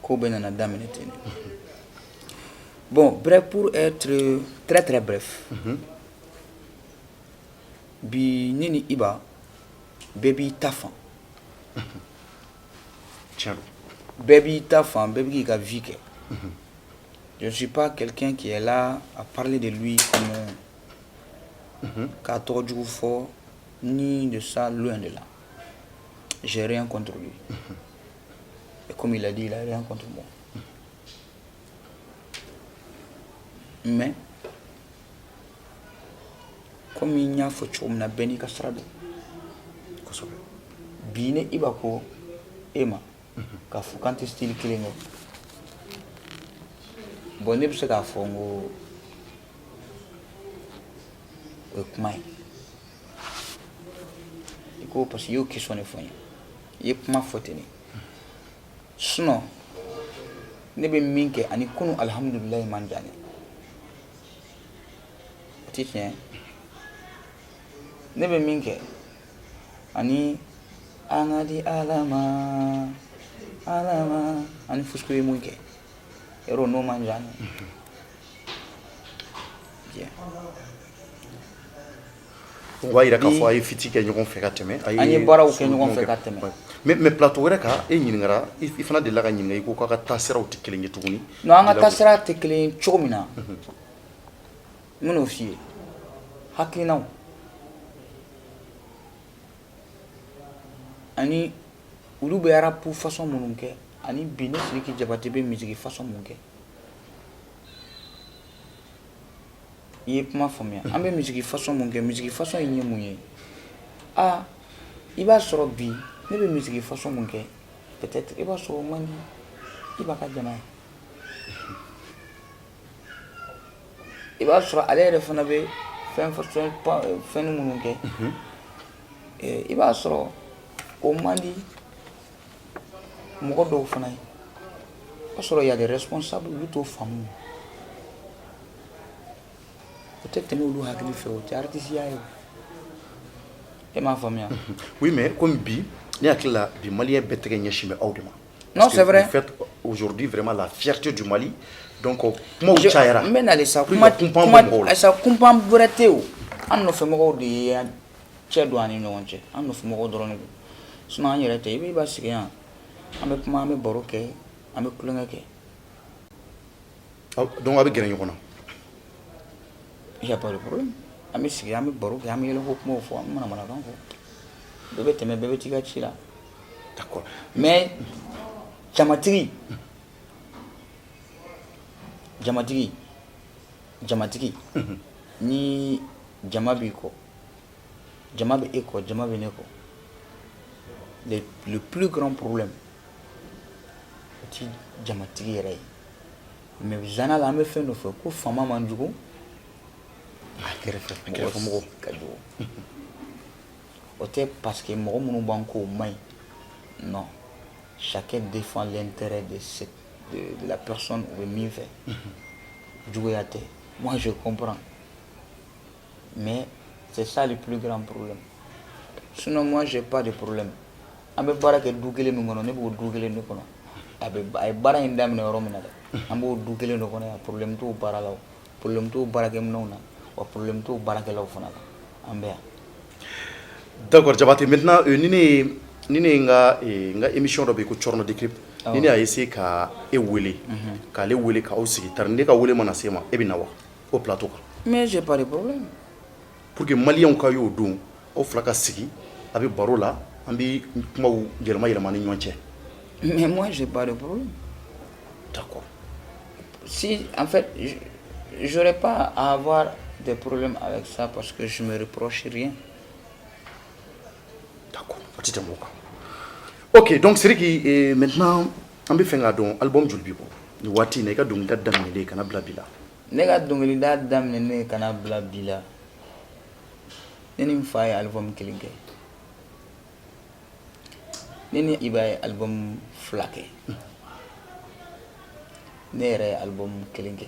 ko bɛɛ nana daminɛ ten bon bref pour être très bref bi ne ni Iba bɛɛ b'i ta fan bɛɛ b'i ta fan bɛɛ b'i ka vie kɛ je ne suis pas quelqu'un qui est là à parler de lui comme k'a tɔgɔ jugu fɔ ni de ça loin de là j'ai rien contre lui et comme il a dit il a rien contre moi mais comme il n'y a fɔ cogo min na bɛɛ n'i ka sira don bi ne Iba ko e ma k'a fɔ k'an tɛ style kelen kɛ bon ne bɛ se k'a fɔ n ko o ye kuma ye i ko parce que i y'o question de fɔ n ye i ye kuma fɔ ten de sinon ne bɛ min kɛ ani kunu alhamdulilayi man jan ne o tɛ tiɲɛ ne bɛ min kɛ ani an ka di Ala ma ani Fusco ye mun kɛ yɔrɔ n'o man jan ne bien o b'a yira k'a fɔ a ye fiti kɛ ɲɔgɔn fɛ ka tɛmɛ an ye baaraw kɛ ɲɔgɔn fɛ ka tɛmɛ mais plateau wɛrɛ kan e ɲininkara i fana delila ka ɲininka i ko k'a ka taasiraw tɛ kelen ye tuguni non an ka taasira tɛ kelen ye cogo min na n bɛn'o f'i ye hakilinaw ani olu bɛ rap façon minnu kɛ ani bi ne Sidiki Jabate bɛ musique façon mun kɛ i ye kuma faamuya an bɛ musique façon mun kɛ musique façon in ye mun ye i b'a sɔrɔ bi ne bɛ musique façon mun kɛ peut-être i b'a sɔrɔ man di Iba ka jama ye i b'a sɔrɔ ale yɛrɛ fana bɛ fɛn minnu kɛ i b'a sɔrɔ o man di mɔgɔ dɔw fana ye i b'a sɔrɔ y a des responsables olu t'o faamu o tɛ tɛmɛ olu hakili fɛ o tɛ artisiya ye e m'a faamuya oui mais comme bi ne hakili la bi maliyɛn bɛɛ tɛgɛ ɲɛsin bɛ aw de ma non c'est vrai vous faites aujourd'hui vraiment la fierté du Mali donc kumaw cayara n bɛ nale sa kuma kunpan wɛrɛ tɛ o an nɔfɛmɔgɔw de ye cɛ don an ni ɲɔgɔn cɛ an nɔfɛmɔgɔw dɔrɔn de don sinon an yɛrɛ tɛ i b'a sigi yan an bɛ kuma an bɛ baro kɛ an bɛ kulonkɛ kɛ donc a bɛ gɛrɛ ɲɔgɔn na il y a pas de problème an bɛ sigi an bɛ baro kɛ an bɛ yɛlɛko kumaw fɔ an bɛ manamanakan fɔ bɛɛ bɛ tɛmɛ bɛɛ bɛ t'i ka ci la d'accord mais jamatigi ni jama b'i kɔ jama bɛ e kɔ jama bɛ ne kɔ le plus grand problème o ti jamatigi yɛrɛ ye mais zana la an bɛ fɛn dɔ fɛ ko fama man jugu kɛrɛfɛ mɔgɔ ka jugu o tɛ parce que mɔgɔ minnu b'an ko o man ɲi non chacun défend l'intérêt de la personne ou de min fɛ juguya tɛ moi je comprends mais c'est ça le plus grand problème sinon moi j'ai pas de problème an bɛ baara kɛ du kelen min kɔnɔ ne b'o du kelen de kɔnɔ a ye baara in daminɛ yɔrɔ min na dɛ an b'o du kelen dɔ kɔnɔ yan problème t'o baara la o problème t'o baarakɛminɛnw na wa problème t'o baarakɛlaw fana la an bɛ yan. D'accord Jabate, maintenant ni ne nga émission dɔ bɛ ko Corno Décrypte ni ne y'a essayé ka e wele k'ale wele k'aw sigi tari ne ka wele mana se ma e bɛ na wa o plateau kan. Mais j'ai pas de problème. Pour que maliyɛnw ka y'o don aw fila ka sigi a bɛ baro la an bɛ kumaw yɛlɛma ni ɲɔgɔn cɛ. Mais moi j'ai pas de problème. D'accord. Si en fait j'aurais pas à avoir des problèmes avec ça parce que je me reproche rien. D'accord. Ok, donc Sidiki, maintenant, on va faire un album Julbi. Ni wati na ka dongilida daminɛ kana bila bila. Ne ka dongilida daminɛ kana bila bila. Ne ni n fa ye album kelen kɛ. Ne ni Iba ye album fila kɛ. Ne yɛrɛ ye album kelen kɛ.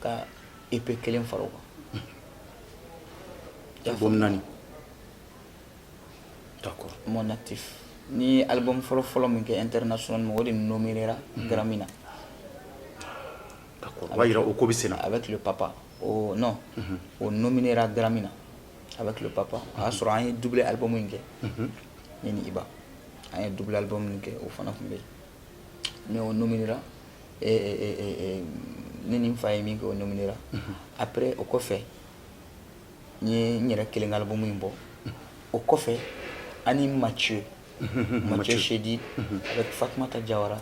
Ka EP kelen fara o kan. Album nani? D'accord. Mon actif. Ni album fɔlɔ min kɛ international o de nominera Grammy na. D'accord. Va yira o ko bɛ sen na. Avec le papa. Oh non. O nominera Grammy na. Avec le papa. A y'a sɔrɔ an ye double album in kɛ. Ne ni Iba. An ye double album in kɛ o fana tun bɛ yen. Ne o nominera ne ni n fa ye min kɛ o nominera. Après o kɔfɛ n ye n yɛrɛ kelen ka album in bɔ. O kɔfɛ ani Mathieu Chedi avec Fatoumata Diawara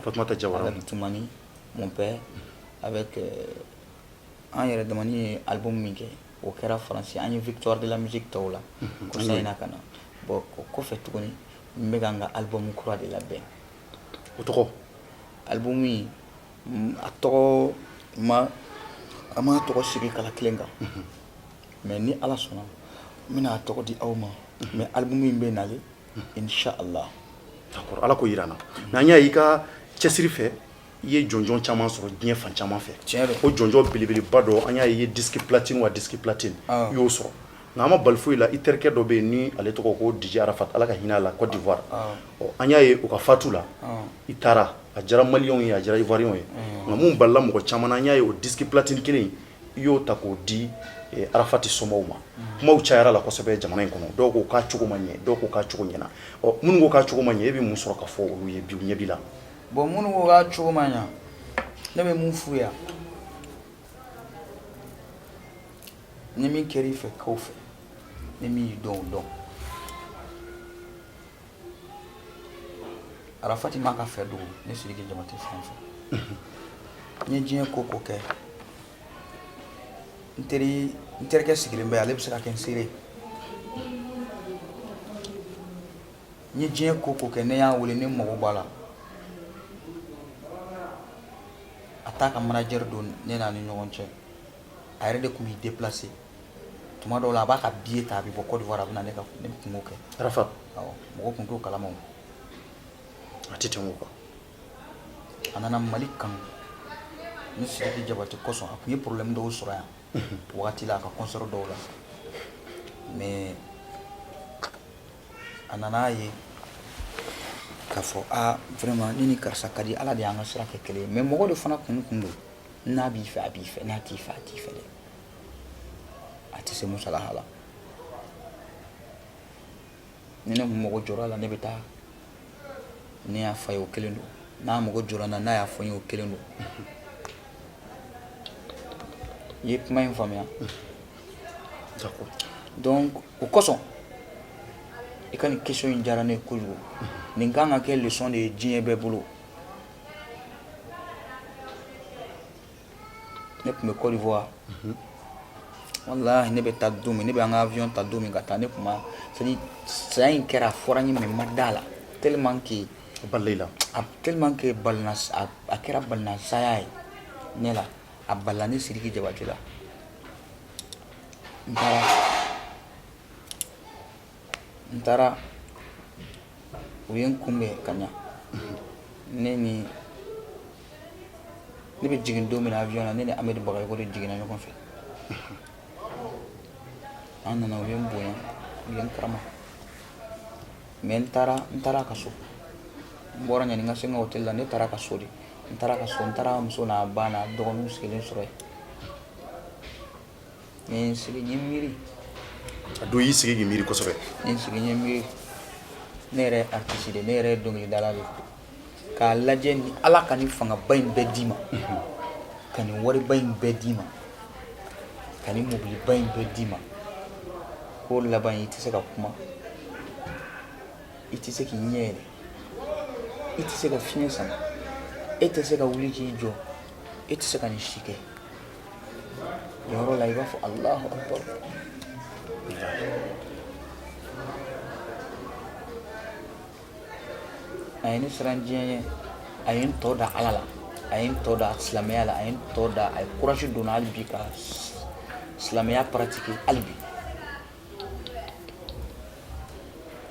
avec Toumani mon père avec un yɛrɛ damani ye album min kɛ o kɛra français an ye victoire de la musique tɔw la ko sa in na ka na bon o kɔfɛ tuguni n bɛ ka n ka album kura de labɛn. O tɔgɔ? Album in a tɔgɔ a ma tɔgɔ sigi kala kelen kan mais ni Ala sɔnna n bɛna a tɔgɔ di aw ma mais album in bɛ nalen Inch'Allah. D'accord, Ala ko yira na. Mais an y'a ye i ka cɛsiri fɛ i ye jɔnjɔn caman sɔrɔ diɲɛ fan caman fɛ. Tiɲɛ don. O jɔnjɔn belebeleba dɔ an y'a ye i ye disque platine wa disque platine i y'o sɔrɔ. Nka an ma bali foyi la i terikɛ dɔ bɛ yen ni ale tɔgɔ ko DJ Arafat Ala ka hinɛ a la Côte d'Ivoire. An y'a ye o ka fatu la i taara a diyara maliyɛnw ye a diyara ivoiriyɛnw ye. Nka mun balila mɔgɔ caman na an y'a ye o disque platine kelen i y'o ta k'o di Arafati somɔgɔw ma. Kumaw cayara la kosɛbɛ jamana in kɔnɔ dɔw ko k'a cogo ma ɲɛ dɔw ko k'a cogo ɲɛna. Minnu ko k'a cogo ma ɲɛ e bɛ mun sɔrɔ ka fɔ olu ye bi u ɲɛ b'i la? Bon minnu ko k'a cogo ma ɲɛ ne bɛ mun f'u ye ni min kɛra i fɛ kaw fɛ ni min y'i dɔn o dɔn. Arafati m'a ka fɛ dogo ne Sidiki Jabate fan fɛ. N ye diɲɛ ko ko kɛ n terikɛ sigilen bɛ ale bɛ se ka kɛ n seere. N ye diɲɛ ko ko kɛ ne y'a wele ne mago b'a la a t'a ka manager don ne n'a ni ɲɔgɔn cɛ a yɛrɛ de tun b'i déplacer tuma dɔw la a b'a ka billet ta a bɛ bɔ Côte d'Ivoire a bɛ na ne tun b'o kɛ. Arafat? Awɔ mɔgɔ tun t'o kalama o. A tɛ tɛmɛ o kan. A nana Mali kanu ne Sidiki Jabate kosɔn a tun ye problème dɔw sɔrɔ yan wagati la a ka concert dɔw la mais a nana ye k'a fɔ vraiment ne ni karisa ka di Ala de y'an ka sira kɛ kelen ye mais mɔgɔ de fana kun don n'a b'i fɛ a b'i fɛ n'a t'i fɛ a t'i fɛ dɛ a tɛ se musalaha la ni ne kun mago jɔra a la ne bɛ taa ne y'a fɔ a ye o kelen don n'a mago jɔra n na n'a y'a fɔ n ye o kelen don. I ye kuma in faamuya. D'accord. Donc o kosɔn i ka nin question in diyara ne ye kojugu nin kan ka kɛ leçon de ye diɲɛ bɛɛ bolo. Ne tun bɛ Côte d'Ivoire walahi ne bɛ taa don min ne bɛ an ka avion ta don min ka taa ne tun ma c'est à dire saya in kɛra a fɔra n ye mais n ma d'a la tellement que a kɛra balina saya ye ne la a balila ne Sidiki Jabate la n taara u ye n kunbɛn ka ɲa ne bɛ jigin don min na avion na ne ni Amadu Bagayogo de jiginna ɲɔgɔn fɛ an nana u ye n bonya u ye n karama mais n taara a ka so bɔra ɲani ŋa se ŋa hotel la ne taara ka so de n taara ka so n taara muso n'a ba n'a dɔgɔninw sigilen sɔrɔ yen n sigi n ye miiri a don y'i sigi k'i miiri kosɛbɛ n ye sigi n ye miiri ne yɛrɛ artiste de ne yɛrɛ dɔnkilidala de k'a lajɛ ni ala ka nin fangaba in bɛɛ d'i ma ka nin wariba in bɛɛ d'i ma ka nin mobiliba in bɛɛ d'i ma ko laban i tɛ se ka kuma i tɛ se k'i ɲɛ yɛlɛ i tɛ se ka fiɲɛ sama e tɛ se ka wuli k'i jɔ e tɛ se ka nin si kɛ yɔrɔ la i b'a fɔ Allahu Akbar a ye ne siran diɲɛ ye a ye n tɔ da ala la a ye n tɔ da silamɛya la a ye n tɔ da a ye courage donna hali bi ka silamɛya pratiquer hali bi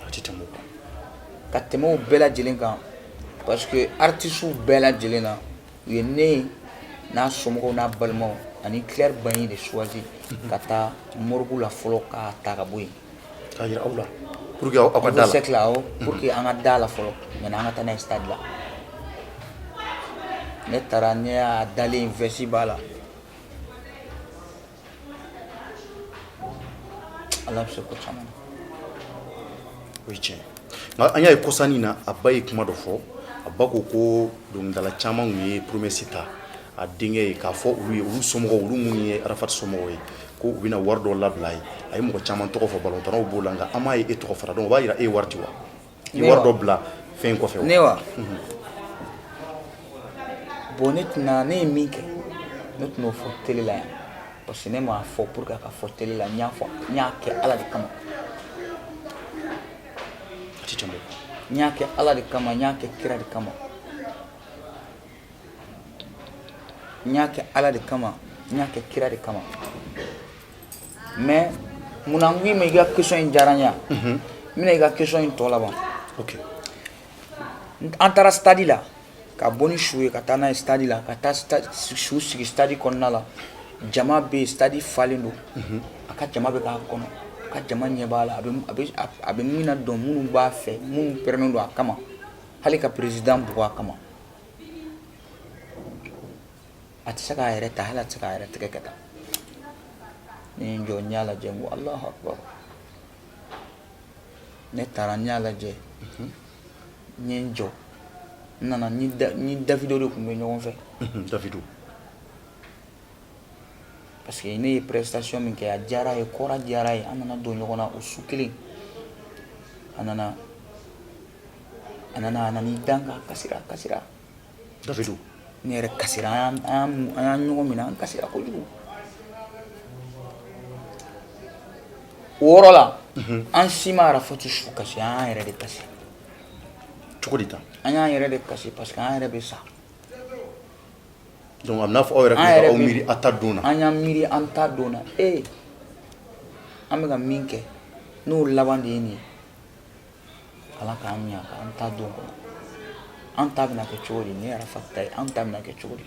a tɛ tɛmɛ o kan ka tɛmɛ o bɛɛ lajɛlen kan parce que artistes bɛɛ lajɛlen na u ye ne n'a somɔgɔw n'a balimaw ani Claire Banyi de choisi ka taa morgue la fɔlɔ k'a ta ka bɔ yen k'a jira aw la pour que aw ka da la cercle la pour que an ka da la fɔlɔ yanni an ka taa n'a ye stade la ne taara ne y'a dalen vɛsi b'a la ala bɛ se ko caman na o ye tiɲɛ nka an y'a ye kɔsannin na a ba ye kuma dɔ fɔ a ba ko dɔnkilidala caman tun ye promesse ta a denkɛ ye k'a fɔ olu ye olu somɔgɔw olu minnu ye Arafat somɔgɔw ye ko u bɛna wari dɔ labila ye a ye mɔgɔ caman tɔgɔ fɔ balontannaw b'o la nka an m'a ye e tɔgɔ fara donc o b'a jira e ye wari di wa i ye wari dɔ bila fɛn in kɔfɛ wa ne wa bon ne tɛna ne ye min kɛ ne tɛna o fɔ télé la yan parce que ne m'a fɔ pour que a ka fɔ télé la n y'a kɛ ala de kama a tɛ tɛmɛ o kan n y'a kɛ ala de kama n y'a kɛ kira de kama n y'a kɛ ala de kama n y'a kɛ kira de kama mais munna n k'i ma i ka question in diyara n ye n bɛna i ka question in tɔ laban ok an taara stade la ka bɔ ni su ye ka taa n'a ye stade la ka taa su sigi stade kɔnɔna la jama bɛ yen stade falen don a ka jama bɛ k'a kɔnɔ a ka jama ɲɛ b'a la a bɛ min na dɔn minnu b'a fɛ minnu pɛrɛnnen don a kama hali ka président bugɔ a kama a tɛ se k'a yɛrɛ ta hali a tɛ se k'a yɛrɛ tɛgɛ kɛ tan ne ye n jɔ n y'a lajɛ n ko Allahu Akbar ne taara n y'a lajɛ n ye n jɔ n nana ni Davido de tun bɛ ɲɔgɔn fɛ Davido parce que ne ye prestation min kɛ a diyara a ye kɔrɔ diyara a ye an nana don ɲɔgɔn na o su kelen a nana i dan ka kasira Davido ne yɛrɛ kasira an y'an ɲɔgɔn minɛ an kasira kojugu o yɔrɔ la an si ma Arafatu su kasi an y'an yɛrɛ de kasi cogo di tan an y'an yɛrɛ de kasi parce que an yɛrɛ bɛ sa donc a bɛna fɔ aw yɛrɛ tun bɛ aw miiri a ta don na an y'an miiri an ta don na an bɛ ka min kɛ n'o laban de ye nin ye ala k'an ɲa k'an ta don kɔnɔ an ta bɛna kɛ cogo di ne Arafat ta ye an ta bɛna kɛ cogo di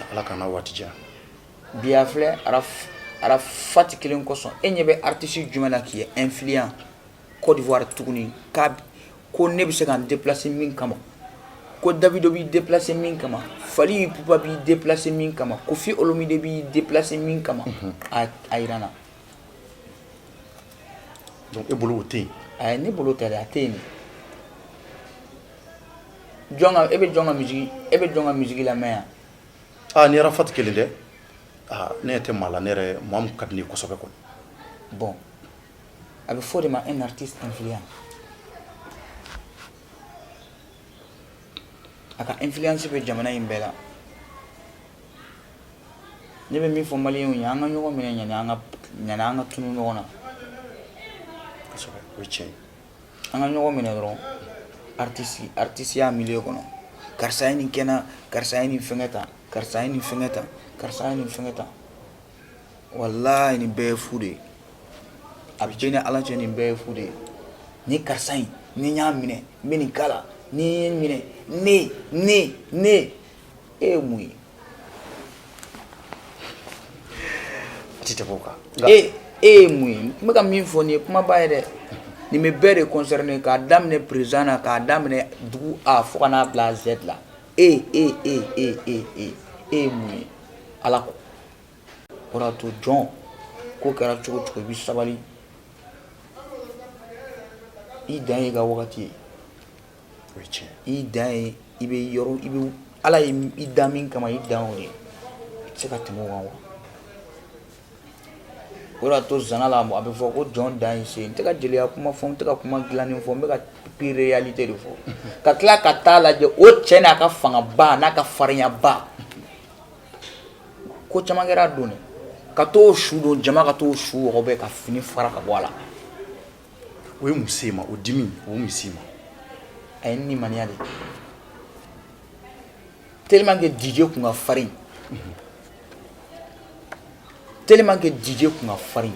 ala k'an n'a waati jan bi a filɛ Arafat kelen kosɔn e ɲɛ bɛ artiste jumɛn na k'i ye influent Côte d'Ivoire tuguni ko ne bɛ se ka n déplacer min kama ko Davido b'i déplacer min kama Fally Ipupa b'i déplacer min kama Koffi Olomide b'i déplacer min kama a jira n na donc e bolo o tɛ yen a ne bolo tɛ dɛ a tɛ yen e bɛ jɔn ka musique lamɛn yan ni Arafat kelen dɛ ne tɛ maa la ne yɛrɛ maa min ka di ne ye kosɛbɛ kɔni bon a bɛ fɔ de ma un artiste influent a ka influence bɛ jamana in bɛɛ la ne bɛ min fɔ maliyɛnw ye an ka ɲɔgɔn minɛ yanni an ka tunu ɲɔgɔn na kosɛbɛ o ye tiɲɛ ye an ka ɲɔgɔn minɛ dɔrɔn artisiya milieu kɔnɔ karisa ye nin kɛ n na karisa ye nin fɛngɛ tan karisa ye nin fɛngɛ tan karisa ye nin fɛngɛ tan walayi nin bɛɛ ye fu de ye a bɛ ni ala cɛ nin bɛɛ ye fu de ye ni karisa in ni n y'a minɛ n bɛ nin k'a la ni n ye minɛ ne e ye mun ye a tɛ tɛmɛ o kan e ye mun ye n bɛ ka min fɔ nin ye kumaba ye dɛ nin bɛ bɛɛ de concerné k'a daminɛ président na k'a daminɛ dugu A fo ka n'a bila Z la e ye mun ye ala ko o de y'a to jɔn ko kɛra cogo o cogo i bɛ sabali i dan ye i ka wagati ye i dan ye i bɛ yɔrɔ i bɛ ala ye i dan min kama i dan o de ye i tɛ se ka tɛmɛ o kan o de y'a to zana la a bɛ fɔ ko jɔn dan ye se n tɛ ka jeliya kuma fɔ n tɛ ka kuma dilannen fɔ n bɛ ka pure réalité de fɔ ka tila ka taa lajɛ o cɛ n'a ka fangaba n'a ka farinyaba ko caman kɛra a don dɛ ka t'o su don jama ka t'o su wɔgɔbɛ ka fini fara ka bɔ a la o ye mun se ma o dimi o ye mun se ma a ye nimaniya de tellement que DJ kun ka farin tellement que DJ kun ka farin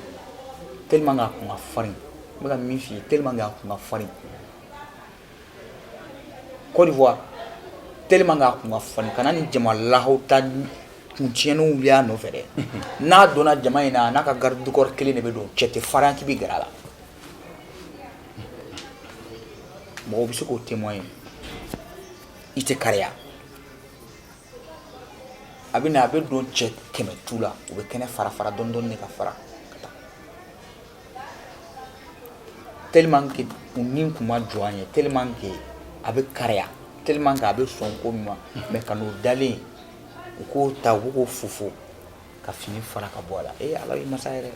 tellement que a kun ka farin n bɛ ka min f'i ye tellement que a kun ka farin Côte d'Ivoire tellement que a kun ka farin kana ni jama lahaw ta kuncɛninw wuli a nɔfɛ dɛ n'a donna jama in na a n'a ka garde du corps kelen de bɛ don cɛ tɛ farin k'i bɛ gɛrɛ a la mɔgɔw bɛ se k'o témoigner i tɛ kariya a bɛ na a bɛ don cɛ 100 tu la u bɛ kɛnɛ fara fara dɔɔni dɔɔni de ka fara ka taa tellement que u ni kun ma jɔ an ye tellement que a bɛ kariya tellement que a bɛ sɔn ko min ma mais ka n'o dalen u k'o ta u k'o fofo ka fini fara ka bɔ a la ala ye masa yɛrɛ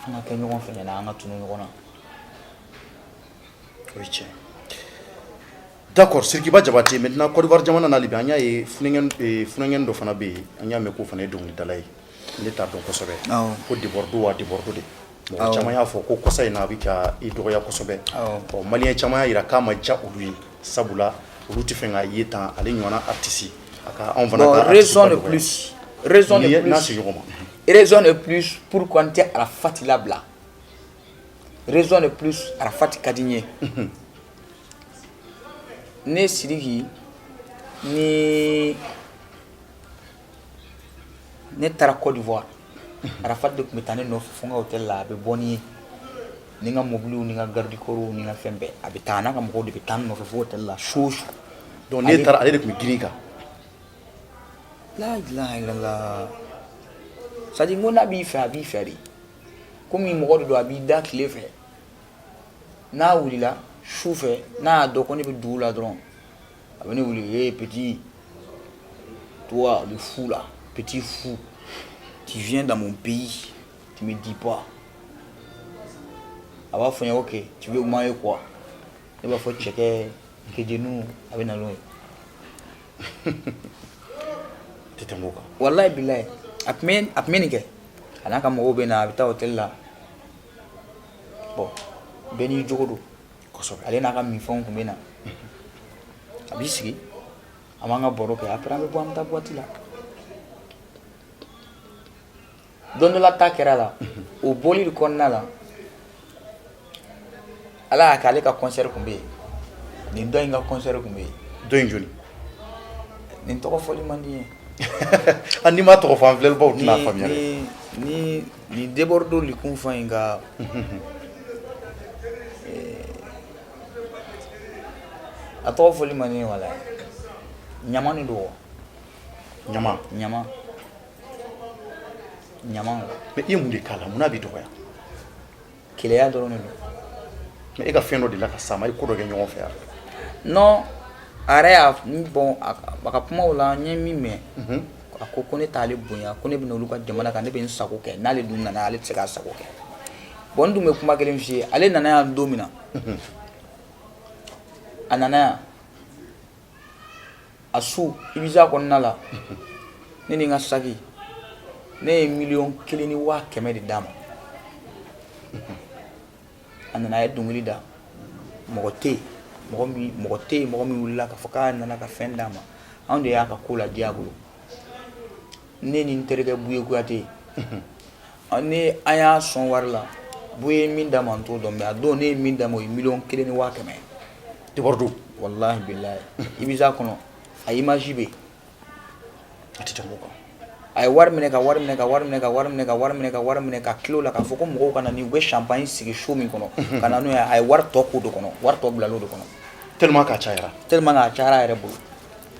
an ka kɛ ɲɔgɔn fɛ ɲɛna an ka tunu ɲɔgɔn na o ye tiɲɛ d'accord Sirikiba Jabate maintenant Côte d'Ivoire jamana na libi an y'a ye funɛŋɛni dɔ fana bɛ yen an y'a mɛn k'o fana ye dɔnkilidala ye ne t'a dɔn kosɛbɛ ko Debordo wa Debordo de mɔgɔ caman y'a fɔ ko kɔsa in na a bɛ ka i dɔgɔya kosɛbɛ maliyɛn caman y'a jira k'a ma diya olu ye sabula olu tɛ fɛ k'a ye tan ale ɲɔgɔnna artiste a ka anw fana ka raison de plus raison de plus pourquoi n tɛ Arafati labila raison de plus Arafati ka di n ye ne Sidiki ni ne taara Côte d'Ivoire Arafati de tun bɛ taa ne nɔfɛ fo n ka hôtel la a bɛ bɔ ni ye ni n ka mobiliw ni n ka garde corps ni n ka fɛn bɛɛ a bɛ taa a n'a ka mɔgɔw de bɛ taa ne nɔfɛ fo hôtel la su o su donc ne taara ale de tun bɛ girin kan la ilaha illallah c'est à dire ko n'a b'i fɛ a b'i fɛ de komi mɔgɔ de don a b'i da tile fɛ n'a wulila su fɛ n'a y'a dɔn ko ne bɛ dugu la dɔrɔn a bɛ ne wele petit toi le fou là petit fou tu viens dans mon pays tu me dis pas a b'a fɔ n ye ok tu veux manger quoi ne b'a fɔ cɛkɛ kejenu a bɛ na n'o ye tɛ tɛmɛ o kan wallahi billahi a tun bɛ nin kɛ a n'a ka mɔgɔw bɛ na a bɛ taa hôtel la bon bɛɛ n'i jogo don kosɛbɛ ale n'a ka minfɛnw tun bɛ na a b'i sigi a b'an ka baro kɛ après an bɛ bɔ an bɛ taa boîte la don dɔ la ta kɛra la o bɔli de kɔnɔna la ala y'a kɛ ale ka concert tun bɛ yen nin dɔ in ka concert tun bɛ yen dɔ in joli nin tɔgɔ fɔli man di n ye n'i m'a tɔgɔ fɔ an filɛlibaw tɛna faamuya ni Debordo likun fɔ in ka a tɔgɔ fɔli man di n ye wala ɲama de don ɲama mais i ye mun de k'a la mun n'a b'i dɔgɔya keleya dɔrɔn de don mais e ka fɛn dɔ de la ka s'a ma i ko dɔ kɛ ɲɔgɔn fɛ yan non a yɛrɛ y'a bon a ka kumaw la n ye min mɛn a ko ne t'ale bonya ko ne bɛna olu ka jamana kan ne bɛ n sago kɛ n'ale dun nana ale tɛ se k'a sago kɛ bon n dun bɛ kuma kelen f'i ye ale nana yan don min na a nana yan a su Ibiza kɔnɔna la ne ni n ka saki ne ye 1,500,000 de d'a ma a nana a ye dɔnkili da mɔgɔ tɛ yen mɔgɔ min wulila k'a fɔ k'a nana ka fɛn d'a ma anw de y'a ka ko la diya bolo ne ni n terikɛ Buye Kuyate ni an y'a sɔn wari la Buye ye min d'a ma n t'o dɔn mais a don ne ye min d'a ma o ye 1,500,000 Debordo wallahi billahi Ibiza kɔnɔ a image bɛ yen a tɛ tɛmɛ o kan ay war minɛ ka kilo la ka fɔ ko mɔgɔw kana ni u bɛ champagne sigi show min kɔnɔ ka na n'o ye ay war tɔ ko do kɔnɔ war tɔ bila l'o de kɔnɔ tellement k'a cayara yɛrɛ bolo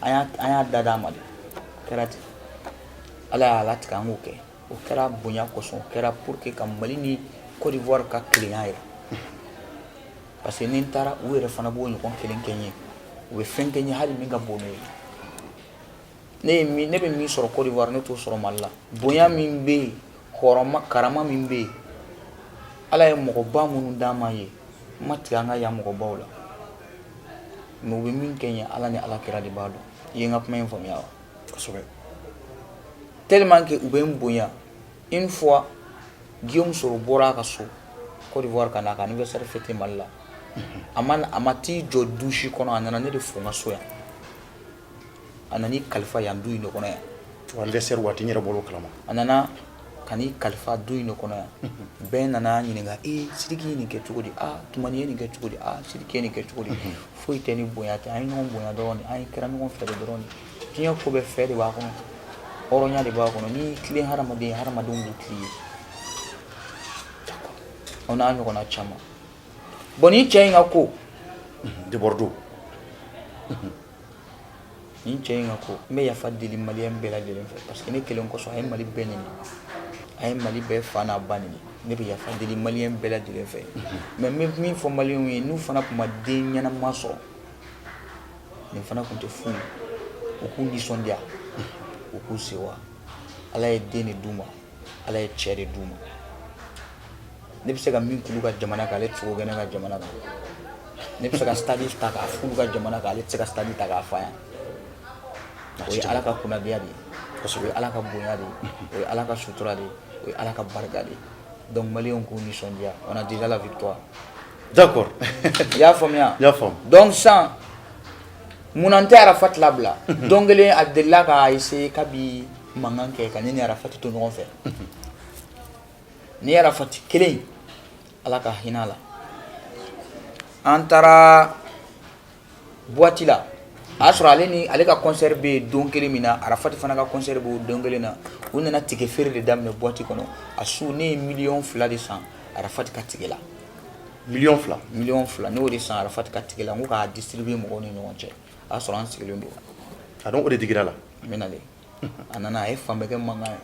an y'a dada ma de kɛra ten ala y'a latigɛ an k'o kɛ o kɛra bonya kosɔn o kɛra pour que ka Mali ni Côte d'Ivoire ka kelenya yɛrɛ parce que ni n taara u yɛrɛ fana b'o ɲɔgɔn kelen kɛ n ye u bɛ fɛn kɛ n ye hali min ka bon n'o ye ne bɛ min sɔrɔ Côte d'Ivoire ne t'o sɔrɔ Mali la bonya min bɛ yen hɔrɔnma karama min bɛ yen ala ye mɔgɔba minnu d'an ma ye n ma tigɛ an ka yan mɔgɔbaw la mais u bɛ min kɛ n ye ala ni alakira de b'a dɔn i ye n ka kuma in faamuya wa kosɛbɛ tellement que u bɛ n bonya une fois Guillaume Soro bɔra a ka so Côte d'Ivoire ka n'a ka anniversaire fêter Mali la a ma t'i jɔ douche kɔnɔ a nana ne de fo n ka so yan a nana i kalifa yan du in de kɔnɔ yan anniversaire waati n yɛrɛ bɔr'o kalama a nana ka n'i kalifa du in de kɔnɔ yan bɛɛ nana ɲininka Sidiki ye nin kɛ cogo di Tumani ye nin kɛ cogo di Sidiki ye nin kɛ cogo di foyi tɛ ni bonya tɛ an ye ɲɔgɔn bonya dɔrɔn de an ye kɛra ɲɔgɔn fɛ dɔrɔn de diɲɛ ko bɛɛ fɛ de b'a kɔnɔ hɔrɔnya de b'a kɔnɔ n'i tilen hadamaden hadamadenw b'u tili ye o n'a ɲɔgɔnna caman bon ni cɛ in ka ko de Bordeaux ni cɛ in ka ko n bɛ yafa deli maliyɛn bɛɛ lajɛlen fɛ parce que ne kelen kosɔn a ye Mali bɛɛ nɛni a ye Mali bɛɛ fa n'a ba nɛni ne bɛ yafa deli maliyɛn bɛɛ lajɛlen fɛ mais n bɛ min fɔ maliyɛnw ye n'u fana tun ma den ɲɛnama sɔrɔ nin fana tun tɛ fu ye u k'u nisɔndiya u k'u sewa ala ye den de d'u ma ala ye cɛ de d'u ma ne bɛ se ka min k'ulu ka jamana kan ale tɛ se k'o kɛ ne ka jamana kan ne bɛ se ka stade ta k'a f'ulu ka jamana kan ale tɛ se ka stade ta k'a fa yan o ye ala ka kunnadiya de ye o ye ala ka bonya de ye o ye ala ka sutura de ye o ye ala ka barika de ye donc maliyɛnw k'u nisɔndiya on a déjà la victoire d'accord i y'a faamuya i y'a faamu donc sisan munna n tɛ Arafat labila don kelen a delila k'a essayer k'a bi mankan kɛ ka ne ni Arafat to ɲɔgɔn fɛ ni Arafat kelen ala ka hinɛ a la an taara boîte la a y'a sɔrɔ ale ka concert bɛ yen don kelen min na Arafat fana ka concert bɛ o don kelen na u nana tigɛ feere de daminɛ boîte kɔnɔ a su ne ye $2 de san Arafat ka tigɛ la $2 ne y'o de san Arafat ka tigɛ la n ko k'a distribuer mɔgɔw ni ɲɔgɔn cɛ a y'a sɔrɔ an sigilen don a donc o de digira la n bɛ nalen a nana a ye fan bɛɛ kɛ mankan ye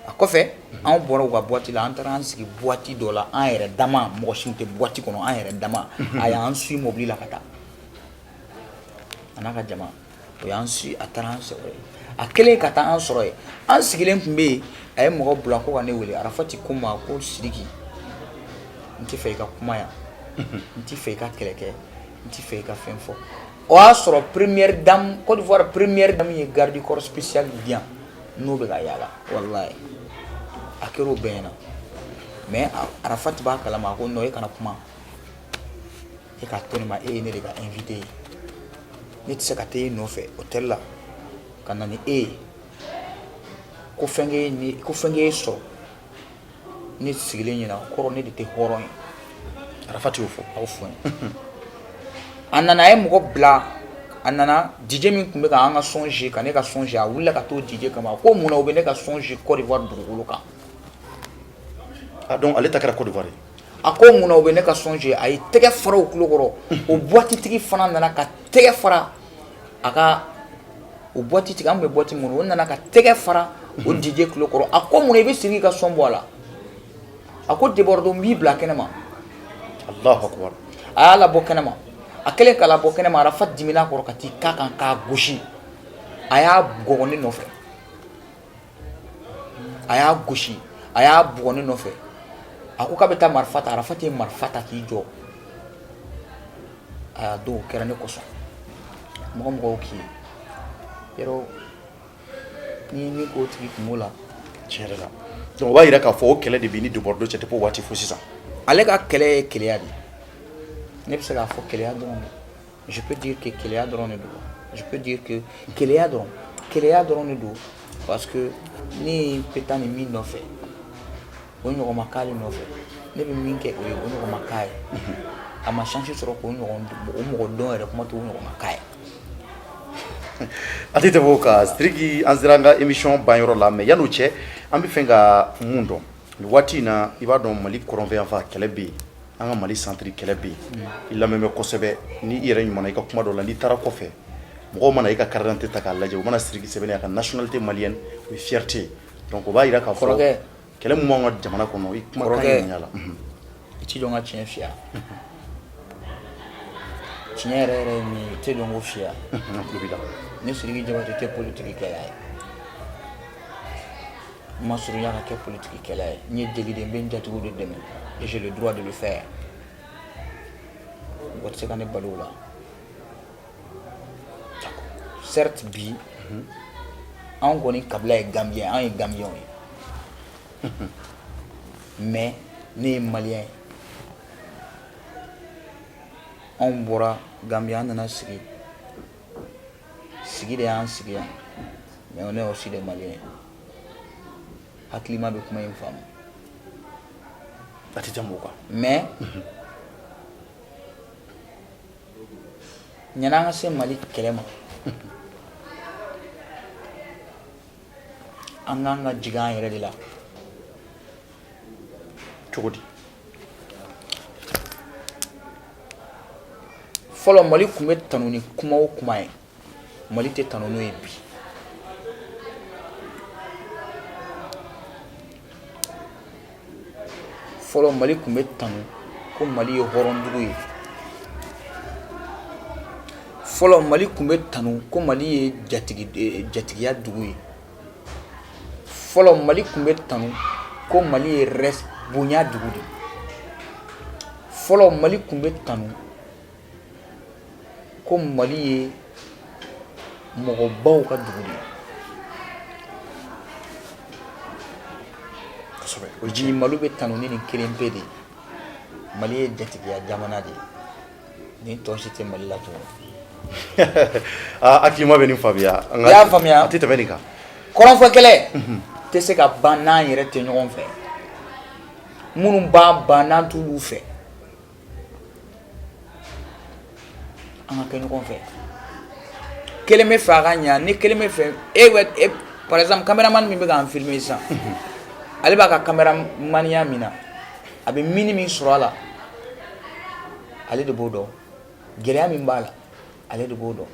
a kɔfɛ anw bɔra u ka boîte la an taara an sigi boîte dɔ la an yɛrɛ dama mɔgɔ si tɛ boîte kɔnɔ an yɛrɛ dama a y'an suit mobili la ka taa a n'a ka jama o y'an suit a taara an sɔrɔ yen a kɛlen ka taa an sɔrɔ yen an sigilen tun bɛ yen a ye mɔgɔ bila ko ka ne wele Arafat ko n ma ko Sidiki n tɛ fɛ i ka kuma yan n tɛ fɛ i ka kɛlɛ kɛ n tɛ fɛ i ka fɛn fɔ o y'a sɔrɔ première dame Côte d'Ivoire première dame ye garde corps spécial di yan n'o bɛ ka yaala walayi a kɛra o bɛɛ ɲɛna mais Arafat b'a kalama a ko non e kana kuma e k'a to ne ma e ye ne de ka invité ye ne tɛ se ka taa e nɔfɛ hôtel la ka na ni e ye ko fɛn k'e ye sɔrɔ ne sigilen ɲɛna kɔrɔ ne de tɛ hɔrɔn ye Arafat y'o fɔ a y'o fɔ n ye a nana a ye mɔgɔ bila a nana DJ min tun bɛ ka an ka son jouer ka ne ka son jouer a wulila ka t'o DJ kama ko mun na u bɛ ne ka son jouer Côte d'Ivoire dugukolo kan donc ale ta kɛra Côte d'Ivoire a ko mun na u bɛ ne ka son jouer a ye tɛgɛ fara o tulo kɔrɔ o boîte tigi fana nana ka tɛgɛ fara a ka o boîte tigi an bɛ boîte mun o nana ka tɛgɛ fara o DJ tulo kɔrɔ a ko mun na i bɛ sigi ka son bɔ a la a ko Debordo n b'i bila kɛnɛ ma Allahu akbar a y'a labɔ kɛnɛ ma a kɛlen ka labɔ kɛnɛ ma Arafat dimina kɔrɔ ka t'i k'a kan k'a gosi a y'a bugɔ ne nɔfɛ a y'a gosi a y'a bugɔ ne nɔfɛ a ko k'a bɛ taa marifa ta Arafat ye marifa ta k'i jɔ a y'a dɔn o kɛra ne kosɔn mɔgɔw k'i ye yɔrɔ n'i ye min k'o tigi kungo la tiɲɛ yɛrɛ la donc o b'a yira k'a fɔ o kɛlɛ de bɛ ni de Bordeaux cɛ depuis o waati fo sisan ale ka kɛlɛ ye keleya de ne bɛ se k'a fɔ keleya dɔrɔn de je peux dire que keleya dɔrɔn de don je peux dire que keleya dɔrɔn de don parce que ne bɛ taa nin min nɔfɛ o ɲɔgɔn ma k'ale nɔfɛ ne bɛ min kɛ o ye o ɲɔgɔn ma k'a ye a ma chance sɔrɔ k'o ɲɔgɔn o mɔgɔ dɔn yɛrɛ kuma t'o ɲɔgɔn ma k'a ye atite voka striki anziranga émission banyoro la mais yanu che ambi fenga mundo wati na ibadon mali koronve afa kelebi anga mali centre kelebi illa meme kosebe ni ire nyuma ka kuma do la ni tara kofe mo mana ika carte ta kala je mana striki sebene ka nationalité malienne ou fierté donc ba ira ka fo kele mo ngo jamana ko no ikuma kan nyala ti donga tien fia tinyere ni te dongo fia ni sirigi jabate ke politique kala moi sur yaka ke politique kala ni degi de ben jatu de deme et j'ai le droit de le faire wat se kané balula certes bi on connaît kabla gambien un gambien mais ni malien on bora gambien nana sigi de an sigi mais on est aussi des maliens haklima be kuma une femme atite moka mais nyana se mali kelema anganga jigan yere de la chogodi folo mali kumbe tanuni kuma o kuma e mali te tanunu e bi folo mali kumbe tanu ko mali e horondugu e folo mali kumbe tanu ko mali e jatigiya dugu e folo mali kumbe tanu ko mali e res bonya dugu de folo mali kumbe tanu ko mali ye mɔgɔ baw ka dugu de kosɛbɛ o jini malu bɛ tanu ni nin kelen pe de mali ye jatigiya jamana de ni tɔ si tɛ mali la tugun akilima bɛ nin faamuya i y'a faamuya a tɛ tɛmɛ nin kan kɔrɔnfɔ kɛlɛ tɛ se ka ban n'an yɛrɛ tɛ ɲɔgɔn fɛ minnu b'a ban n'an t'olu fɛ an ka kɛ ɲɔgɔn fɛ kelen bɛ fɛ a ka ɲa ni kelen bɛ fɛ par exemple cameraman min bɛ k'an filmer sisan ale b'a ka caméramaniya min na a bɛ mini min sɔrɔ a la ale de b'o dɔn gɛlɛya min b'a la ale de b'o dɔn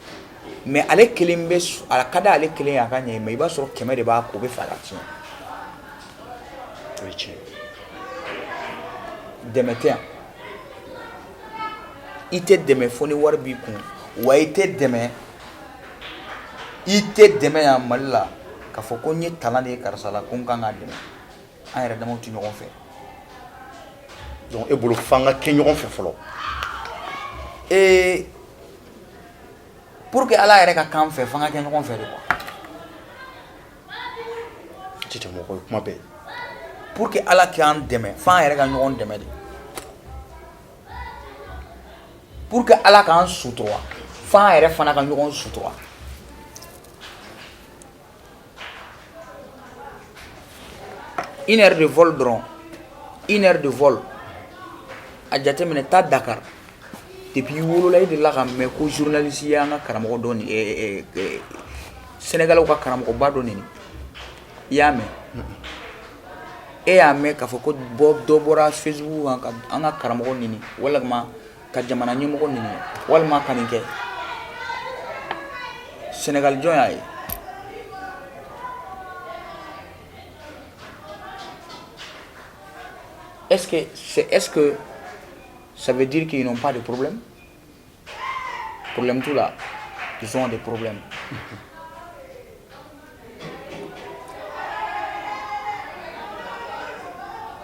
mais ale kelen bɛ a ka di ale kelen ye a ka ɲɛ mais i b'a sɔrɔ 100 de b'a ko o bɛ fɛ a ka tiɲɛ o ye tiɲɛ dɛmɛ tɛ yan i tɛ dɛmɛ fo ni wari b'i kun wa i tɛ dɛmɛ yan Mali la k'a fɔ ko n ye talan de ye karisa la ko n kan k'a dɛmɛ an yɛrɛ damaw tɛ ɲɔgɔn fɛ donc e bolo f'an ka kɛ ɲɔgɔn fɛ fɔlɔ pour que Ala yɛrɛ ka k'an fɛ f'an ka kɛ ɲɔgɔn fɛ de quoi ci tɛ mɔgɔ ye kuma bɛɛ pour que Ala k'an dɛmɛ f'an yɛrɛ ka ɲɔgɔn dɛmɛ de pour que Ala k'an sutura f'an yɛrɛ fana ka ɲɔgɔn sutura une heure de vol dɔrɔn une heure de vol a jateminɛ taa Dakar depuis i wolola i delila ka mɛn ko journaliste ye an ka karamɔgɔ dɔ nin Sénégalais ka karamɔgɔba dɔ nin i y'a mɛn e y'a mɛn k'a fɔ ko dɔ bɔra Facebook kan ka an ka karamɔgɔ nin walima ka jamana ɲɛmɔgɔ nin walima ka nin kɛ Sénégal jɔn y'a ye est-ce que ça veut dire qu'ils n'ont pas de problème? Problème tout là, ils ont des problèmes.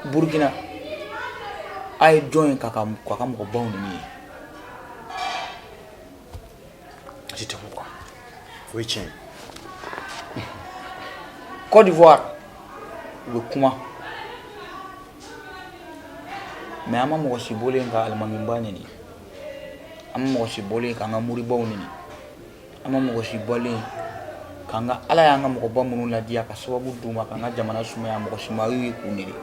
Burkina a ye jɔn ye k'a ka mɔgɔbaw nin ye ci tɛ mɔgɔ o ye tiɲɛ ye Côte d'Ivoire u bɛ kuma mais an ma mɔgɔ si bɔlen ka alimamiba ɲini an ma mɔgɔ si bɔlen k'an ka moribaw ɲini an ma mɔgɔ si bɔlen k'an ka Ala y'an ka mɔgɔba minnu ladiya ka sababu d'u ma k'an ka jamana sumaya mɔgɔ si ma y'u ye k'u nɛni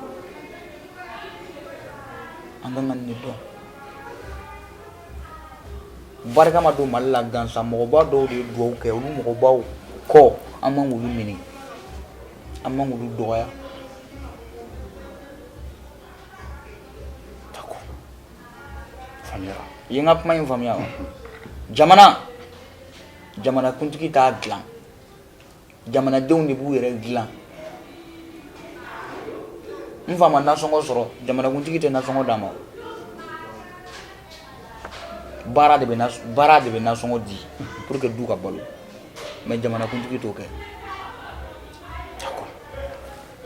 an kan ka nin de dɔn barika ma don Mali la gansan mɔgɔba dɔw de ye duwawu kɛ olu mɔgɔbaw kɔ an man k'olu minɛ an man k'olu dɔgɔya. D'accord. Faamuyara. I ye n ka kuma in faamuya wa? Jamanakuntigi t'a dilan jamanadenw de b'u yɛrɛ dilan. N fa ma nasɔngɔ sɔrɔ jamanakuntigi tɛ nasɔngɔ d'a ma baara de bɛ nasɔngɔ di pour que du ka balo mais jamanakuntigi t'o kɛ.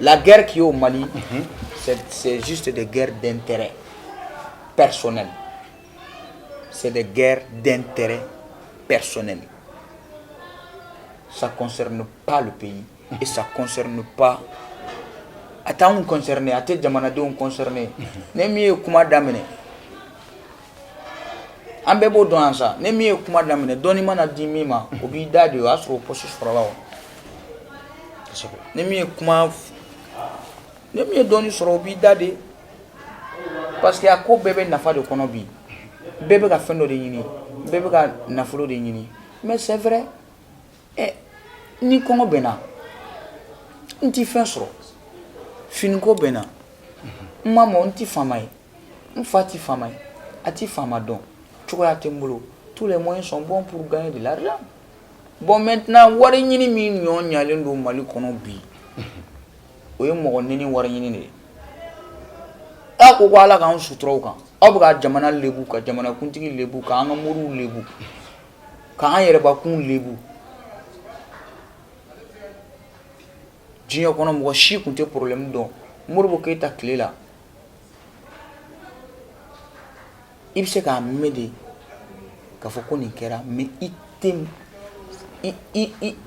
La guerre qui est au Mali c'est juste des guerres d'intérêt personnel. C'est des guerres d'intérêt personnel. Ça concerne pas le pays et ça concerne pas at'anw concerné a tɛ jamanadenw concerné ne min ye kuma daminɛ an bɛɛ b'o dɔn yan sa ne min ye kuma daminɛ dɔɔni mana di min ma o b'i da de o y'a sɔrɔ o poste sɔrɔla wa ne min ye dɔɔni sɔrɔ o b'i da de parce que a ko bɛɛ bɛ nafa de kɔnɔ bi bɛɛ bɛ ka fɛn dɔ de ɲini bɛɛ bɛ ka nafolo de ɲini mais c'est vrai ni kɔngɔ bɛnna n ti fɛn sɔrɔ finiko bɛnna n ma mɔ n ti faama ye n fa ti faama ye a ti faama dɔn cogoya tɛ n bolo tous les moyens sont bons pour gagner de l'argent bon maintenant wari ɲini min ɲɔɲalen don Mali kɔnɔ bi o ye mɔgɔ nini wari ɲini de ye a ko Ala k'an sutura o kan aw bɛ ka jamana lebu ka jamanakuntigi lebu k'an ka moriw lebu k'an yɛrɛbakun lebu diɲɛ kɔnɔ mɔgɔ si tun tɛ problème dɔn Modibo Keyita tile la i bɛ se k'a mɛn de k'a fɔ ko nin kɛra mais i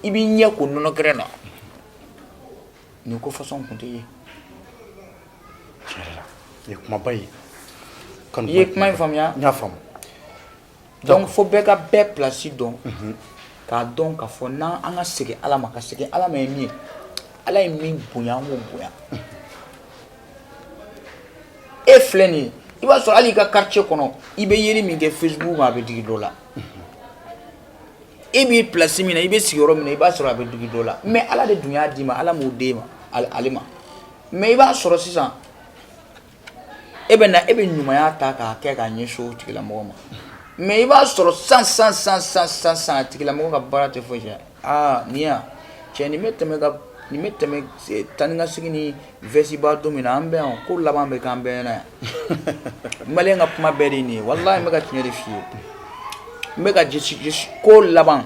b'i ɲɛ ko nɔnɔ kɛrɛ na nin ko façon tun tɛ ye. Ye kumaba ye. I ye kuma in faamuya? N y'a faamu. Donc fo bɛɛ ka bɛɛ place dɔn k'a dɔn k'a fɔ n'an an ka segin Ala ma ka segin Ala ma ye min ye Ala ye min bonya an k'o bonya. E filɛ nin ye i b'a sɔrɔ hali i ka quartier kɔnɔ i bɛ yeli min kɛ Facebook kan a bɛ digi dɔ la e b'i place min na i bɛ sigiyɔrɔ min na i b'a sɔrɔ a bɛ digi dɔ la mais Ala de dun y'a d'i ma Ala m'o d'e ma ale ma mais i b'a sɔrɔ sisan e bɛ ɲumanya ta k'a kɛ k'a ɲɛsin o tigilamɔgɔ ma mais i b'a sɔrɔ san a tigilamɔgɔ ka baara tɛ foyi kɛ nin yan cɛ nin bɛ tɛmɛ tani ka segin ni vɛsi b'a don min na an bɛ yan ko laban bɛ k'an bɛɛ ɲɛna yan maliyɛn ka kuma bɛɛ de ye nin ye walahi n bɛ ka tiɲɛ de f'i ye n bɛ ka ko laban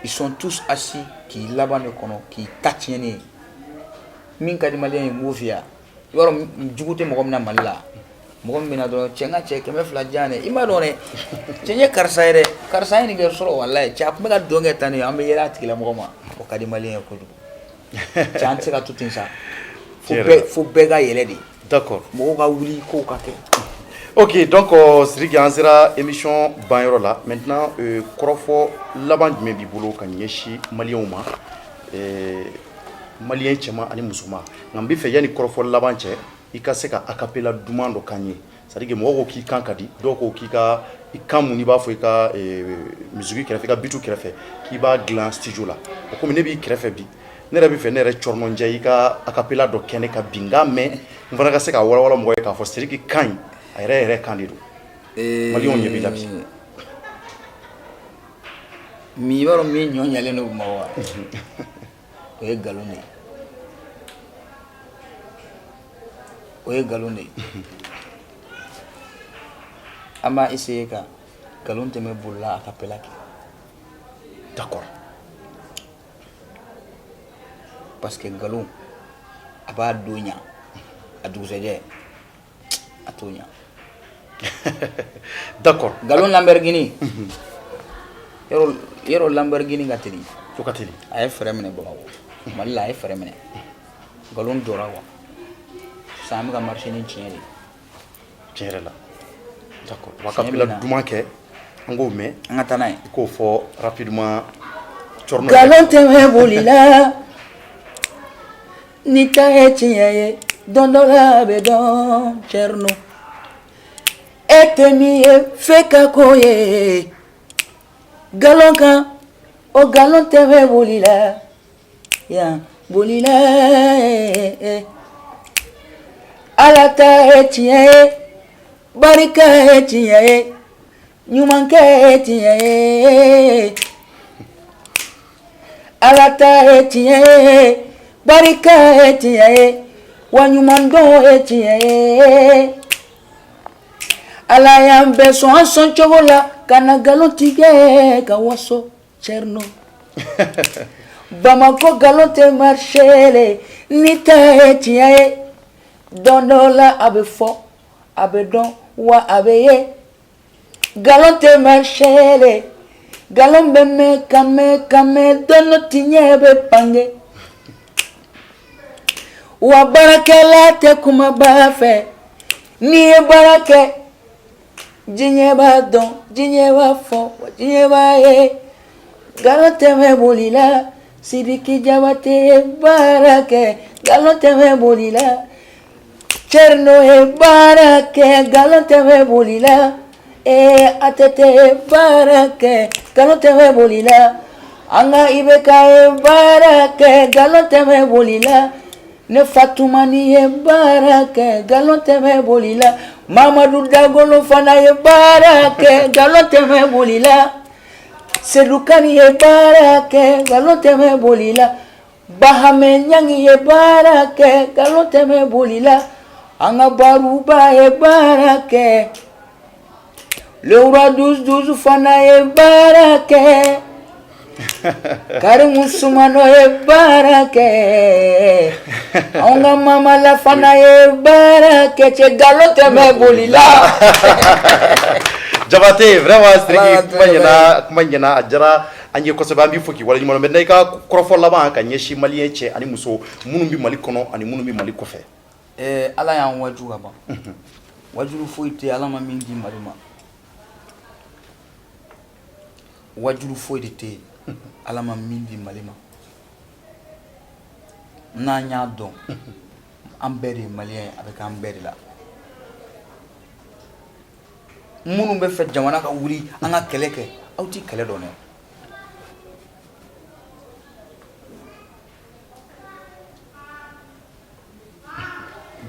ils sont tous assis k'i laban de kɔnɔ k'i ta tiɲɛni ye min ka di maliyɛn ye n b'o f'i ye i b'a dɔn jugu tɛ mɔgɔ min na Mali la mɔgɔ min bɛ na dɔrɔn cɛ n ka cɛ 200 diyan dɛ i m'a dɔn dɛ cɛ n ye karisa ye dɛ karisa ye nin kɛ sɔrɔ walahi cɛ a tun bɛ ka don kɛ tan de an bɛ yɛlɛ a tigilamɔgɔ ma o ka di maliyɛn ye kojugu cɛ an tɛ se ka to ten sa fo bɛɛ ka yɛlɛ de. D'accord. Mɔgɔw ka wuli kow ka kɛ. Ok, donc Sidiki an sera émission banyɔrɔ la maintenant kɔrɔfɔ laban jumɛn b'i bolo ka ɲɛsin maliyɛnw ma maliyɛn cɛman ani musoman nka n bɛ fɛ yanni kɔrɔfɔ laban cɛ i ka se ka acapella duman dɔ k'an ye c'est à dire que mɔgɔw ko k'i kan ka di dɔw ko k'i ka i kan mun i b'a fɔ i ka musique kɛrɛfɛ i ka bitu kɛrɛfɛ k'i b'a dilan studio la o komi ne b'i kɛrɛfɛ bi ne yɛrɛ bɛ fɛ ne yɛrɛ cɔrɔnɔnjɛ i ka acapella dɔ kɛ ne ka bi n k'a mɛn n fana ka se ka walawala mɔgɔ ye k'a fɔ Sidiki kan in a yɛrɛ kan de don maliyɛnw ɲɛ b'i la bi. I b'a dɔn min ɲɔɲɛlen don ma wa o ye nkalon de ye o ye nkalon de ye an b'a essayer ka nkalon tɛmɛ bolila acapella kɛ. D'accord. Parce que nkalon a b'a don ɲa a dugusɛjɛ a t'o ɲa. D'accord. Nkalon Lamborghini yɔrɔ Lamborghini ka teli o ka teli a ye fɛrɛ minɛ Bamakɔ Mali la a ye fɛrɛ minɛ nkalon jɔra wa sisan an bɛ ka marché ni tiɲɛ de tiɲɛ yɛrɛ la. D'accord. O acapella duman kɛ an k'o mɛn an ka taa n'a ye i k'o fɔ rapidement cɔrɔnɔn. nkalon tɛmɛ bolila ni ta ye tiɲɛ ye don dɔ la a bɛ dɔn Thierno e temi feka koye galon kan o galon teme bolila ya bolila alata etiye barika etiye nyumanke etiye alata etiye barika etiye wanyumando etiye ala yambe son chogola kana galon tige ka waso cherno Bamako galote marchele nita etiye donola abe fo abe don wa abeye galote marchele galon beme kame dono tinyebe pange wa barakela te kuma bafe ni barake jinyeba don jinyeba fo jinyeba ye galote me bolila Sidiki Jabate barake galote me bolila Cherno e barake galote me bolila atete barake galote me bolila anga ibeka e barake galote me bolila ne fatumani e barake galote me bolila Mamadou Dagolo fana e barake galote me bolila Sedukani ye barake galote me bolila Bahame nyangi ye barake galote me bolila Anga baruba ye barake Leura 12 fana ye barake Karimu sumano ye barake Anga mama la fana ye barake Che galote me bolila Jabate vraiment Siriki kuma ɲɛna a jara an ye kosɛbɛ an b'i fo k'i waleɲuman dɔn. Maintenant i ka kɔrɔfɔ laban ka ɲɛsin maliyɛn cɛ ani muso minnu bɛ Mali kɔnɔ ani minnu bɛ Mali kɔfɛ. Ala y'an waju ka ban. Wajulu foyi tɛ Ala ma min di Mali ma. Wajulu foyi de tɛ Ala ma min di Mali ma. N'an y'a dɔn an bɛɛ de ye maliyɛn ye a bɛ k'an bɛɛ de la. Minnu bɛ fɛ jamana ka wuli an ka kɛlɛ kɛ aw ti kɛlɛ dɔn dɛ.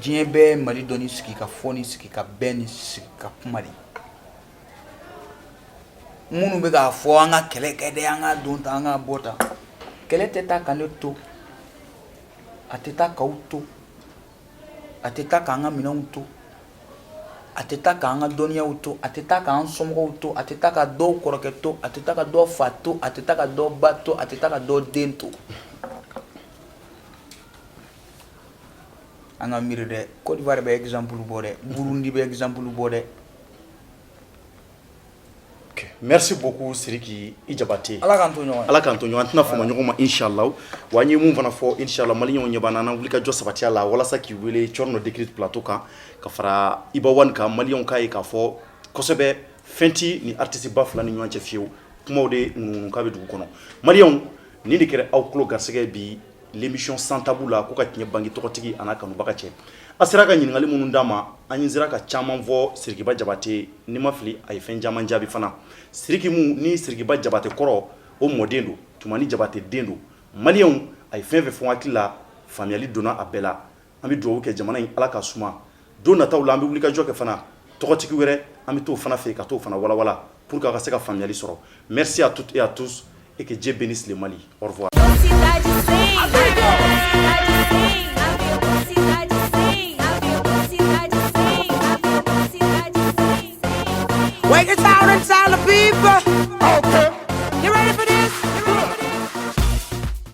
Diɲɛ bɛɛ Mali dɔnni sigi ka fɔ ni sigi ka bɛn ni sigi ka kuma de. Minnu bɛ k'a fɔ an ka kɛlɛ kɛ dɛ an ka don ta an ka bɔ ta kɛlɛ tɛ taa ka ne to a tɛ taa k'aw to a tɛ taa k'an ka minɛnw to. A tɛ taa k'an ka dɔnniyaw to a tɛ taa k'an somɔgɔw to a tɛ taa ka dɔw kɔrɔkɛ to a tɛ taa ka dɔw fa to a tɛ taa ka dɔw ba to a tɛ taa ka dɔw den to. An ka miiri dɛ Côte d'Ivoire bɛ exemple bɔ dɛ Burundi bɛ exemple bɔ dɛ. Merci beaucoup Siriki i Jabate. Ala k'an to ɲɔgɔn ye. Ala k'an to ɲɔgɔn an tɛna fama ɲɔgɔn ma inshallah wa an ye mun fana fɔ inshallah maliyɛnw ɲɛ b'an na an wuli ka jɔ sabatiya la walasa k'i wele Thierno Décrypte plateau kan ka fara Iba Wane kan maliyɛnw k'a ye k'a fɔ kosɛbɛ fɛn ti ni artiste ba fila ni ɲɔgɔn cɛ fiyewu kumaw de ŋuŋuŋu k'a bɛ dugu kɔnɔ. Maliyɛnw nin de kɛra aw tulo garisɛgɛ bi l'émission sans tabou la ko ka tiɲɛ bange tɔgɔtigi a n'a kanubaga cɛ. A sera ka ɲininkali minnu d'a ma an sera ka caman fɔ Sirikiba Jabate ni ma fili a ye fɛn caman jaabi fana. Siriki mun ni Sirikiba Jabate kɔrɔ o mɔden don Tumani Jabate den don maliyɛnw a ye fɛn fɛn fɔ hakili la faamuyali donna a bɛɛ la an bɛ dugawu kɛ jamana in Ala ka suma don nataw la an bɛ wuli ka jɔ kɛ fana tɔgɔtigi wɛrɛ an bɛ t'o fana fɛ ka t'o fana walawala pour que a ka se ka faamuyali sɔrɔ. Merci à toutes et à tous et que Dieu bénisse le Mali. Au revoir. Wake us out and tell the people.